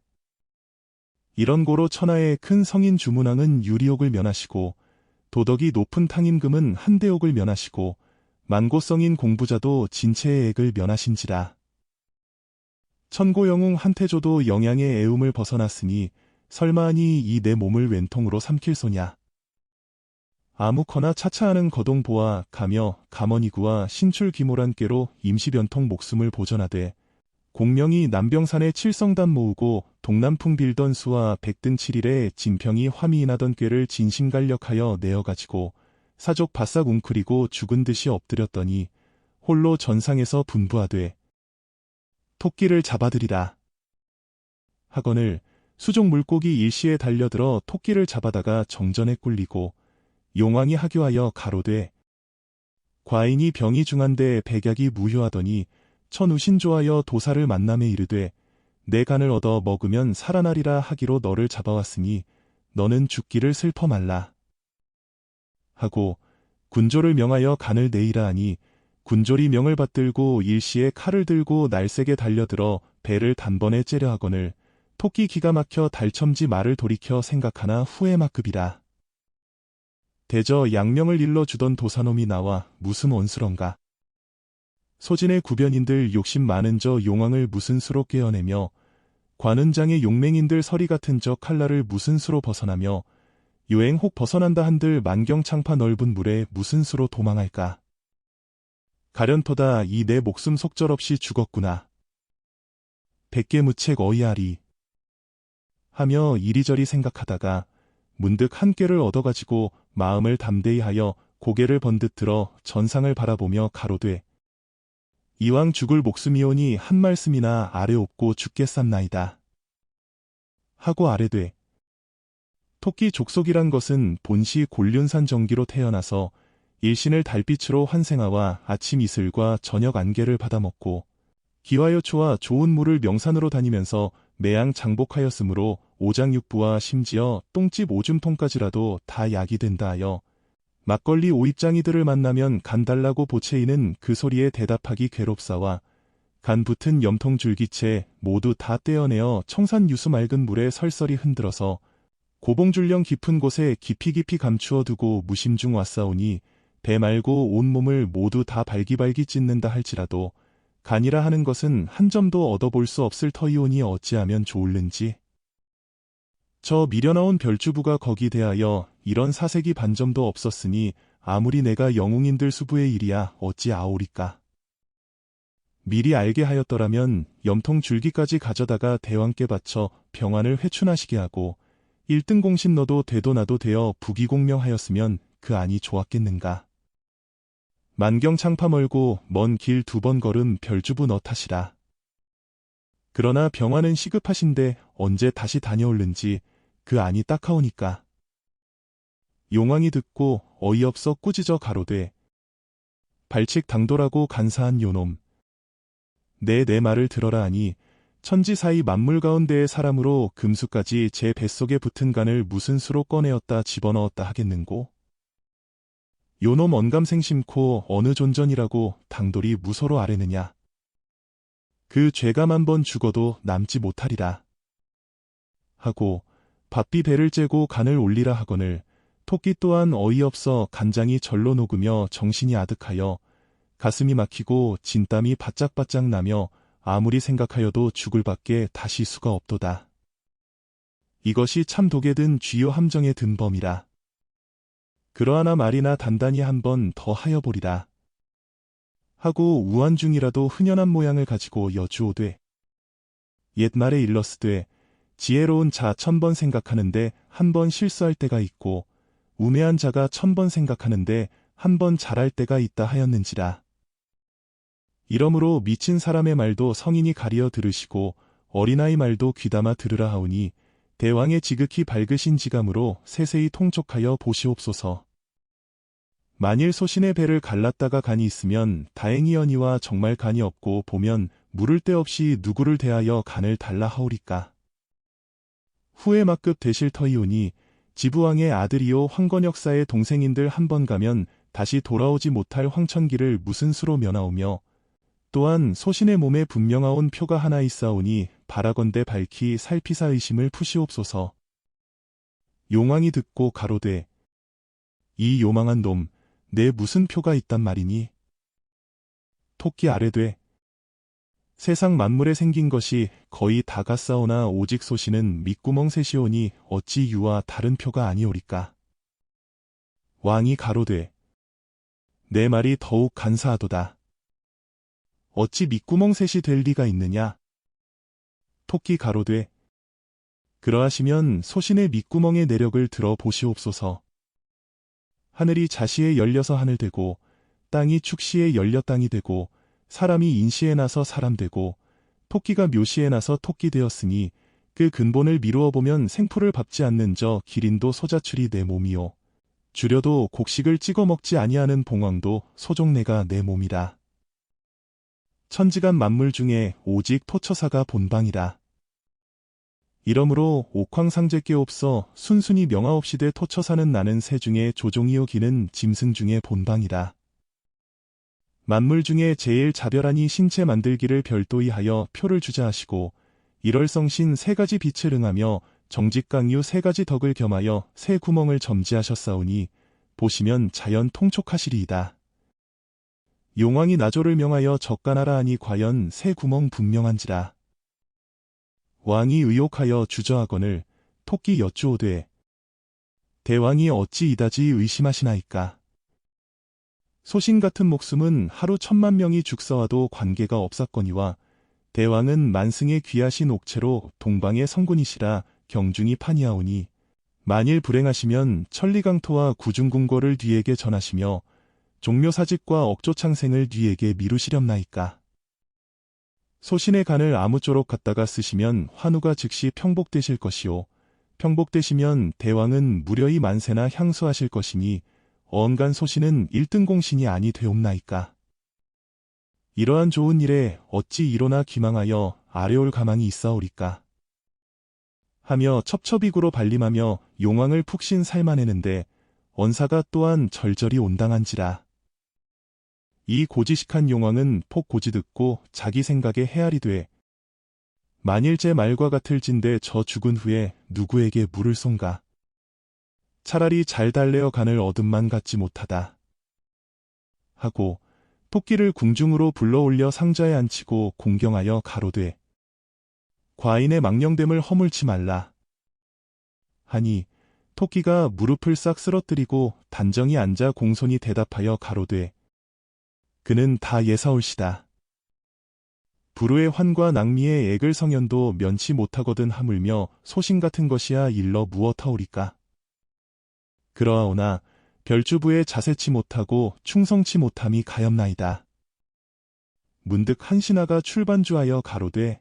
Speaker 1: 이런 고로 천하의 큰 성인 주문왕은 유리옥을 면하시고 도덕이 높은 탕임금은 한대옥을 면하시고 만고성인 공부자도 진체의 액을 면하신지라. 천고영웅 한태조도 영양의 애움을 벗어났으니 설마하니 이 내 몸을 왼통으로 삼킬 소냐. 아무거나 차차하는 거동보아 가며 감언이구와 신출기모란께로 임시변통 목숨을 보전하되 공명이 남병산에 칠성단 모으고 동남풍 빌던 수와 백등 7일에 진평이 화미인하던 꾀를 진심간력하여 내어가지고 사족 바싹 웅크리고 죽은 듯이 엎드렸더니 홀로 전상에서 분부하되 토끼를 잡아들이라 하거늘 수족 물고기 일시에 달려들어 토끼를 잡아다가 정전에 꿀리고 용왕이 하교하여 가로되 과인이 병이 중한데 백약이 무효하더니 천우신조하여 도사를 만남에 이르되 내 간을 얻어 먹으면 살아나리라 하기로 너를 잡아왔으니 너는 죽기를 슬퍼 말라 하고 군조를 명하여 간을 내이라 하니 군졸이 명을 받들고 일시에 칼을 들고 날쌔게 달려들어 배를 단번에 째려 하거늘 토끼 기가 막혀 달첨지 말을 돌이켜 생각하나 후에 막급이라. 대저 양명을 일러주던 도사놈이 나와 무슨 원수런가. 소진의 구변인들 욕심 많은 저 용왕을 무슨 수로 깨어내며 관은장의 용맹인들 서리 같은 저 칼날을 무슨 수로 벗어나며 요행 혹 벗어난다 한들 만경창파 넓은 물에 무슨 수로 도망할까. 가련토다 이 내 목숨 속절없이 죽었구나. 백개무책 어이하리 하며 이리저리 생각하다가 문득 한 꾀를 얻어가지고 마음을 담대히 하여 고개를 번듯 들어 전상을 바라보며 가로되 이왕 죽을 목숨이오니 한 말씀이나 아뢰옵고 죽겠삼나이다. 하고 아뢰되 토끼 족속이란 것은 본시 곤륜산 정기로 태어나서 일신을 달빛으로 환생하와 아침 이슬과 저녁 안개를 받아먹고 기와여초와 좋은 물을 명산으로 다니면서 매양 장복하였으므로 오장육부와 심지어 똥집 오줌통까지라도 다 약이 된다 하여 막걸리 오입장이들을 만나면 간 달라고 보채이는 그 소리에 대답하기 괴롭사와 간 붙은 염통줄기채 모두 다 떼어내어 청산 유수 맑은 물에 설설이 흔들어서 고봉줄령 깊은 곳에 깊이 감추어 두고 무심중 왔사오니 배 말고 온몸을 모두 다 발기발기 찢는다 할지라도 간이라 하는 것은 한 점도 얻어볼 수 없을 터이오니 어찌하면 좋을는지. 저 미려나온 별주부가 거기 대하여 이런 사색이 반점도 없었으니 아무리 내가 영웅인들 수부의 일이야 어찌 아오리까. 미리 알게 하였더라면 염통 줄기까지 가져다가 대왕께 바쳐 병환을 회춘하시게 하고 1등 공신 너도 되도 나도 되어 부귀공명하였으면 그 안이 좋았겠는가. 만경창파 멀고 먼 길 2번 걸음 별주부 너 탓이라. 그러나 병환은 시급하신데 언제 다시 다녀올는지 그 안이 딱하오니까. 용왕이 듣고 어이없어 꾸짖어 가로되 발칙 당돌하고 간사한 요놈. 내 말을 들어라 하니 천지사이 만물 가운데의 사람으로 금수까지 제 뱃속에 붙은 간을 무슨 수로 꺼내었다 집어넣었다 하겠는고. 요놈 언감생심코 어느 존전이라고 당돌이 무소로 아뢰느냐. 그 죄감 한 번 죽어도 남지 못하리라. 하고 바삐 배를 째고 간을 올리라 하거늘 토끼 또한 어이없어 간장이 절로 녹으며 정신이 아득하여 가슴이 막히고 진땀이 바짝바짝 나며 아무리 생각하여도 죽을 밖에 다시 수가 없도다. 이것이 참 독에 든 쥐요 함정에 든 범이라. 그러하나 말이나 단단히 한 번 더 하여보리라. 하고 우한 중이라도 흔연한 모양을 가지고 여주오되 옛말에 일렀으되 지혜로운 자 1000번 생각하는데 한 번 실수할 때가 있고 우매한 자가 1000번 생각하는데 한 번 잘할 때가 있다 하였는지라. 이러므로 미친 사람의 말도 성인이 가리어 들으시고 어린아이 말도 귀담아 들으라 하오니 대왕의 지극히 밝으신 지감으로 세세히 통촉하여 보시옵소서. 만일 소신의 배를 갈랐다가 간이 있으면 다행이거니와 정말 간이 없고 보면 물을 데 없이 누구를 대하여 간을 달라 하오리까. 후에 막급 되실 터이오니 지부왕의 아들이요 황건역사의 동생인들 한 번 가면 다시 돌아오지 못할 황천기를 무슨 수로 면하오며 또한 소신의 몸에 분명하온 표가 하나 있사오니 바라건대 밝히 살피사 의심을 푸시옵소서. 용왕이 듣고 가로되 이 요망한 놈 내 무슨 표가 있단 말이니? 토끼 아래되 세상 만물에 생긴 것이 거의 다 같사오나 오직 소신은 밑구멍 셋이오니 어찌 유와 다른 표가 아니오리까. 왕이 가로되 내 말이 더욱 간사하도다. 어찌 밑구멍 셋이 될 리가 있느냐? 토끼 가로되 그러하시면 소신의 밑구멍의 내력을 들어 보시옵소서. 하늘이 자시에 열려서 하늘 되고 땅이 축시에 열려 땅이 되고 사람이 인시에 나서 사람 되고 토끼가 묘시에 나서 토끼 되었으니 그 근본을 미루어 보면 생풀을 밟지 않는 저 기린도 소자출이 내 몸이요 주려도 곡식을 찍어 먹지 아니하는 봉황도 소종내가 내 몸이라. 천지간 만물 중에 오직 토처사가 본방이라. 이러므로 옥황상제께 없어 순순히 명하옵시되 토처사는 나는 새 중에 조종이요 기는 짐승 중에 본방이라. 만물 중에 제일 자별하니 신체 만들기를 별도히 하여 표를 주자 하시고 일월성신 세 가지 빛을 응하며 정직강유 세 가지 덕을 겸하여 새 구멍을 점지하셨사오니 보시면 자연 통촉하시리이다. 용왕이 나조를 명하여 적간하라 하니 과연 새 구멍 분명한지라. 왕이 의혹하여 주저하거늘 토끼 여쭈오되 대왕이 어찌 이다지 의심하시나이까. 소신 같은 목숨은 하루 1000만 명이 죽사와도 관계가 없었거니와 대왕은 만승의 귀하신 옥체로 동방의 성군이시라 경중이 파니하오니 만일 불행하시면 천리강토와 구중궁궐을 뒤에게 전하시며 종묘사직과 억조창생을 뒤에게 미루시렵나이까. 소신의 간을 아무쪼록 갖다가 쓰시면 환우가 즉시 평복되실 것이요 평복되시면 대왕은 무려히 만세나 향수하실 것이니 어언간 소신은 1등 공신이 아니 되옵나이까. 이러한 좋은 일에 어찌 이로나 기망하여 아래올 가망이 있사오리까. 하며 첩첩이구로 발림하며 용왕을 푹신 살만했는데 언사가 또한 절절히 온당한지라. 이 고지식한 용왕은 폭 고지 듣고 자기 생각에 헤아리 돼 만일 제 말과 같을진데 저 죽은 후에 누구에게 물을 쏜가. 차라리 잘 달래어 간을 얻음만 갖지 못하다. 하고 토끼를 궁중으로 불러올려 상자에 앉히고 공경하여 가로되 과인의 망령됨을 허물지 말라. 하니 토끼가 무릎을 싹 쓰러뜨리고 단정히 앉아 공손히 대답하여 가로되 그는 다 예사올시다. 불후의 환과 낭미의 액을 성현도 면치 못하거든 하물며 소신 같은 것이야 일러 무엇하오리까. 그러하오나 별주부에 자세치 못하고 충성치 못함이 가엾나이다. 문득 한 신하가 출반주하여 가로되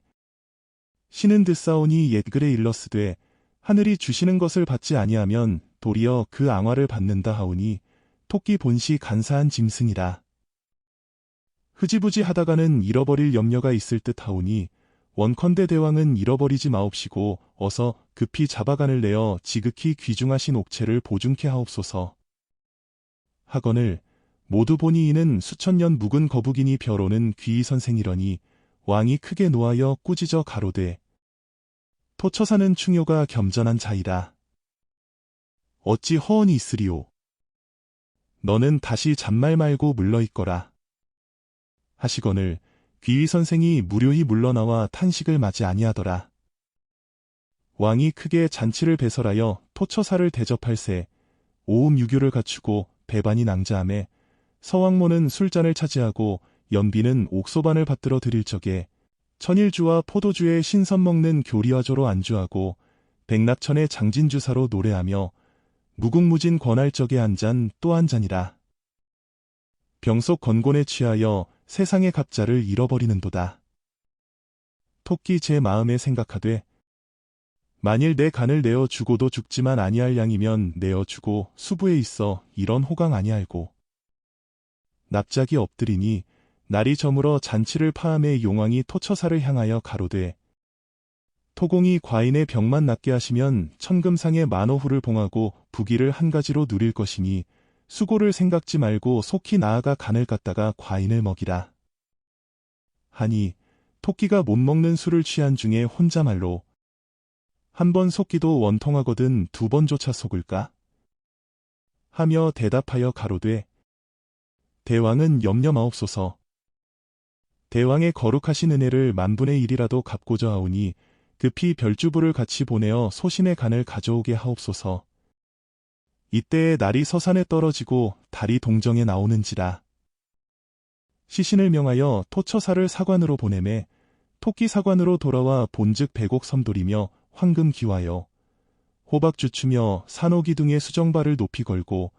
Speaker 1: 신은 듣사오니 옛글에 일렀으되 하늘이 주시는 것을 받지 아니하면 도리어 그 앙화를 받는다 하오니 토끼 본시 간사한 짐승이라. 흐지부지 하다가는 잃어버릴 염려가 있을 듯 하오니 원컨대 대왕은 잃어버리지 마옵시고 어서 급히 잡아간을 내어 지극히 귀중하신 옥체를 보증케 하옵소서. 하거늘 모두 보니 이는 수천년 묵은 거북이니 벼로는 귀의선생이러니 왕이 크게 노하여 꾸짖어 가로되 토처사는 충효가 겸전한 자이라. 어찌 허언이 있으리오. 너는 다시 잔말 말고 물러있거라. 하시거늘 귀의선생이 무료히 물러나와 탄식을 맞이 아니하더라. 왕이 크게 잔치를 배설하여 토처사를 대접할세 오음 유교를 갖추고 배반이 낭자함에 서왕모는 술잔을 차지하고 연비는 옥소반을 받들어 드릴 적에 천일주와 포도주에 신선 먹는 교리화조로 안주하고 백낙천의 장진주사로 노래하며 무궁무진 권할 적에 한 잔 또 한 잔이라. 병속 건곤에 취하여 세상의 갑자를 잃어버리는도다. 토끼 제 마음에 생각하되 만일 내 간을 내어 주고도 죽지만 아니할 양이면 내어 주고 수부에 있어 이런 호강 아니할고. 납작이 엎드리니 날이 저물어 잔치를 파함에 용왕이 토처사를 향하여 가로되 토공이 과인의 병만 낫게 하시면 천금상의 만호후를 봉하고 부귀를 한 가지로 누릴 것이니 수고를 생각지 말고 속히 나아가 간을 갖다가 과인을 먹이라. 하니 토끼가 못 먹는 술을 취한 중에 혼자 말로 한 번 속기도 원통하거든 두 번조차 속을까? 하며 대답하여 가로되 대왕은 염려 마옵소서. 대왕의 거룩하신 은혜를 만분의 일이라도 갚고자 하오니 급히 별주부를 같이 보내어 소신의 간을 가져오게 하옵소서. 이때에 날이 서산에 떨어지고 달이 동정에 나오는지라. 시신을 명하여 토처사를 사관으로 보내매 토끼 사관으로 돌아와 본즉 백옥 섬돌이며 황금 기와여 호박주 추며 산호기둥에 수정발을 높이 걸고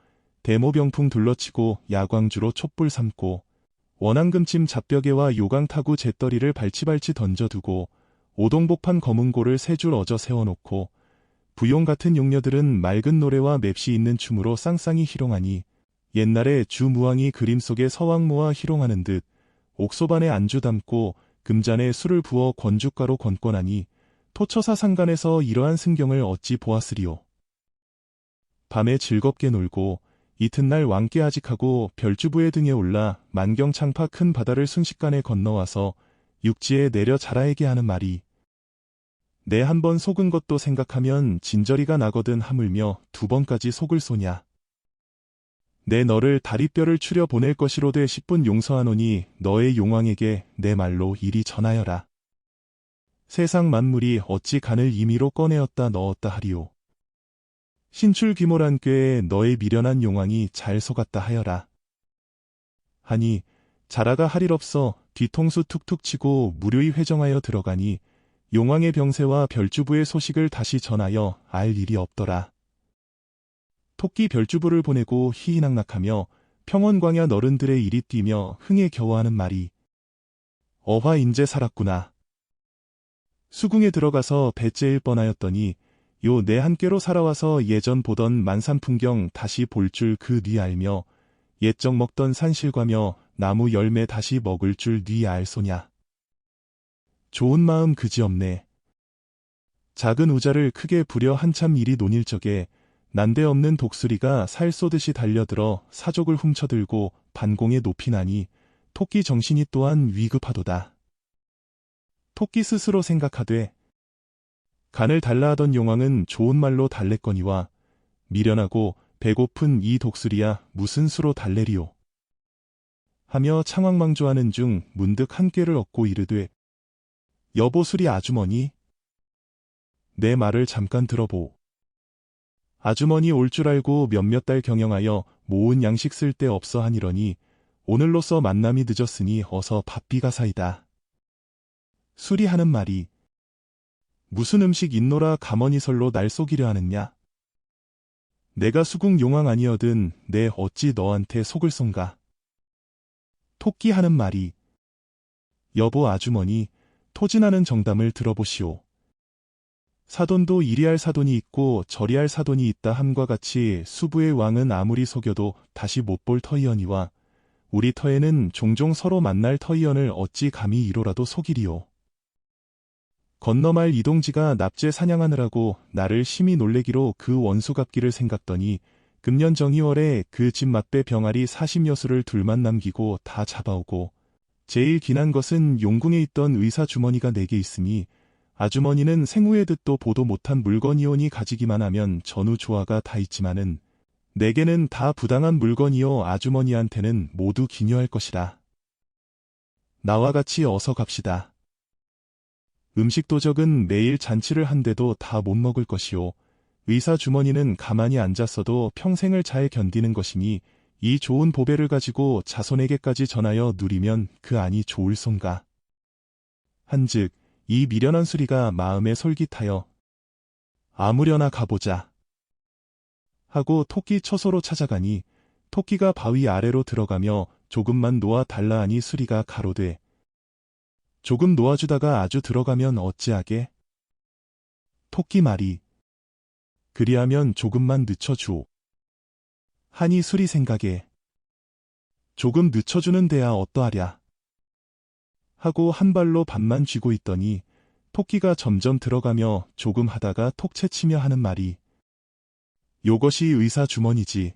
Speaker 1: 대모병풍 둘러치고 야광주로 촛불 삼고 원앙금침 잡벽에와 요강타구 잿더리를 발치발치 던져두고 오동복판 검은고를 세 줄 어져 세워놓고 부용 같은 용녀들은 맑은 노래와 맵시 있는 춤으로 쌍쌍이 희롱하니 옛날에 주무왕이 그림 속에 서왕 모아 희롱하는 듯 옥소반에 안주 담고 금잔에 술을 부어 권주가로 건권하니 토처사 상간에서 이러한 승경을 어찌 보았으리오. 밤에 즐겁게 놀고 이튿날 왕께 아직하고 별주부의 등에 올라 만경창파 큰 바다를 순식간에 건너와서 육지에 내려 자라에게 하는 말이 내 한 번 속은 것도 생각하면 진저리가 나거든 하물며 두 번까지 속을 소냐. 내 너를 다리뼈를 추려 보낼 것이로되 10분 용서하노니 너의 용왕에게 내 말로 이리 전하여라. 세상 만물이 어찌 간을 임의로 꺼내었다 넣었다 하리오. 신출귀몰한 꾀에 너의 미련한 용왕이 잘 속았다 하여라. 하니 자라가 할 일 없어 뒤통수 툭툭 치고 무료히 회정하여 들어가니 용왕의 병세와 별주부의 소식을 다시 전하여 알 일이 없더라. 토끼 별주부를 보내고 희희낙낙하며 평원광야 너른들의 일이 뛰며 흥에 겨워하는 말이 어화 인제 살았구나. 수궁에 들어가서 배째일 뻔하였더니 요 내 한께로 살아와서 예전 보던 만산풍경 다시 볼 줄 그 뉘 알며 옛적 먹던 산실과며 나무 열매 다시 먹을 줄 뉘 알소냐. 좋은 마음 그지없네. 작은 우자를 크게 부려 한참 일이 논일 적에 난데없는 독수리가 살 쏘듯이 달려들어 사족을 훔쳐들고 반공에 높이 나니 토끼 정신이 또한 위급하도다. 토끼 스스로 생각하되 간을 달라 하던 용왕은 좋은 말로 달랬거니와 미련하고 배고픈 이 독수리야 무슨 수로 달래리오. 하며 창왕망조하는 중 문득 한 꾀를 얻고 이르되 여보수리 아주머니 내 말을 잠깐 들어보. 아주머니 올 줄 알고 몇몇 달 경영하여 모은 양식 쓸 데 없어 하니러니 오늘로써 만남이 늦었으니 어서 밥비가 사이다. 수리하는 말이 무슨 음식 있노라 가머니설로 날 속이려 하느냐. 내가 수궁 용왕 아니어든 내 어찌 너한테 속을 쏜가. 토끼 하는 말이 여보 아주머니 토진하는 정담을 들어보시오. 사돈도 이리할 사돈이 있고 저리할 사돈이 있다 함과 같이 수부의 왕은 아무리 속여도 다시 못 볼 터이언이와 우리 터에는 종종 서로 만날 터이언을 어찌 감히 이로라도 속이리오. 건너말 이동지가 납제 사냥하느라고 나를 심히 놀래기로 그 원수 갚기를 생각더니 금년 정이월에 그 집 맞배 병아리 40여수를 둘만 남기고 다 잡아오고 제일 기난 것은 용궁에 있던 의사 주머니가 4개 있으니 아주머니는 생후에 듣도 보도 못한 물건이오니 가지기만 하면 전후 조화가 다 있지만은 4개는 다 부당한 물건이오 아주머니한테는 모두 기녀할 것이라. 나와 같이 어서 갑시다. 음식 도적은 매일 잔치를 한데도 다 못 먹을 것이오. 의사 주머니는 가만히 앉았어도 평생을 잘 견디는 것이니 이 좋은 보배를 가지고 자손에게까지 전하여 누리면 그 안이 좋을손가. 한즉 이 미련한 수리가 마음에 솔깃하여 아무려나 가보자 하고 토끼 처소로 찾아가니 토끼가 바위 아래로 들어가며 조금만 놓아 달라 하니 수리가 가로되 조금 놓아주다가 아주 들어가면 어찌하게? 토끼 말이 그리하면 조금만 늦춰주오. 하니 수리 생각에 조금 늦춰주는 데야 어떠하랴 하고 한 발로 밭만 쥐고 있더니 토끼가 점점 들어가며 조금 하다가 톡 채치며 하는 말이 요것이 의사 주머니지.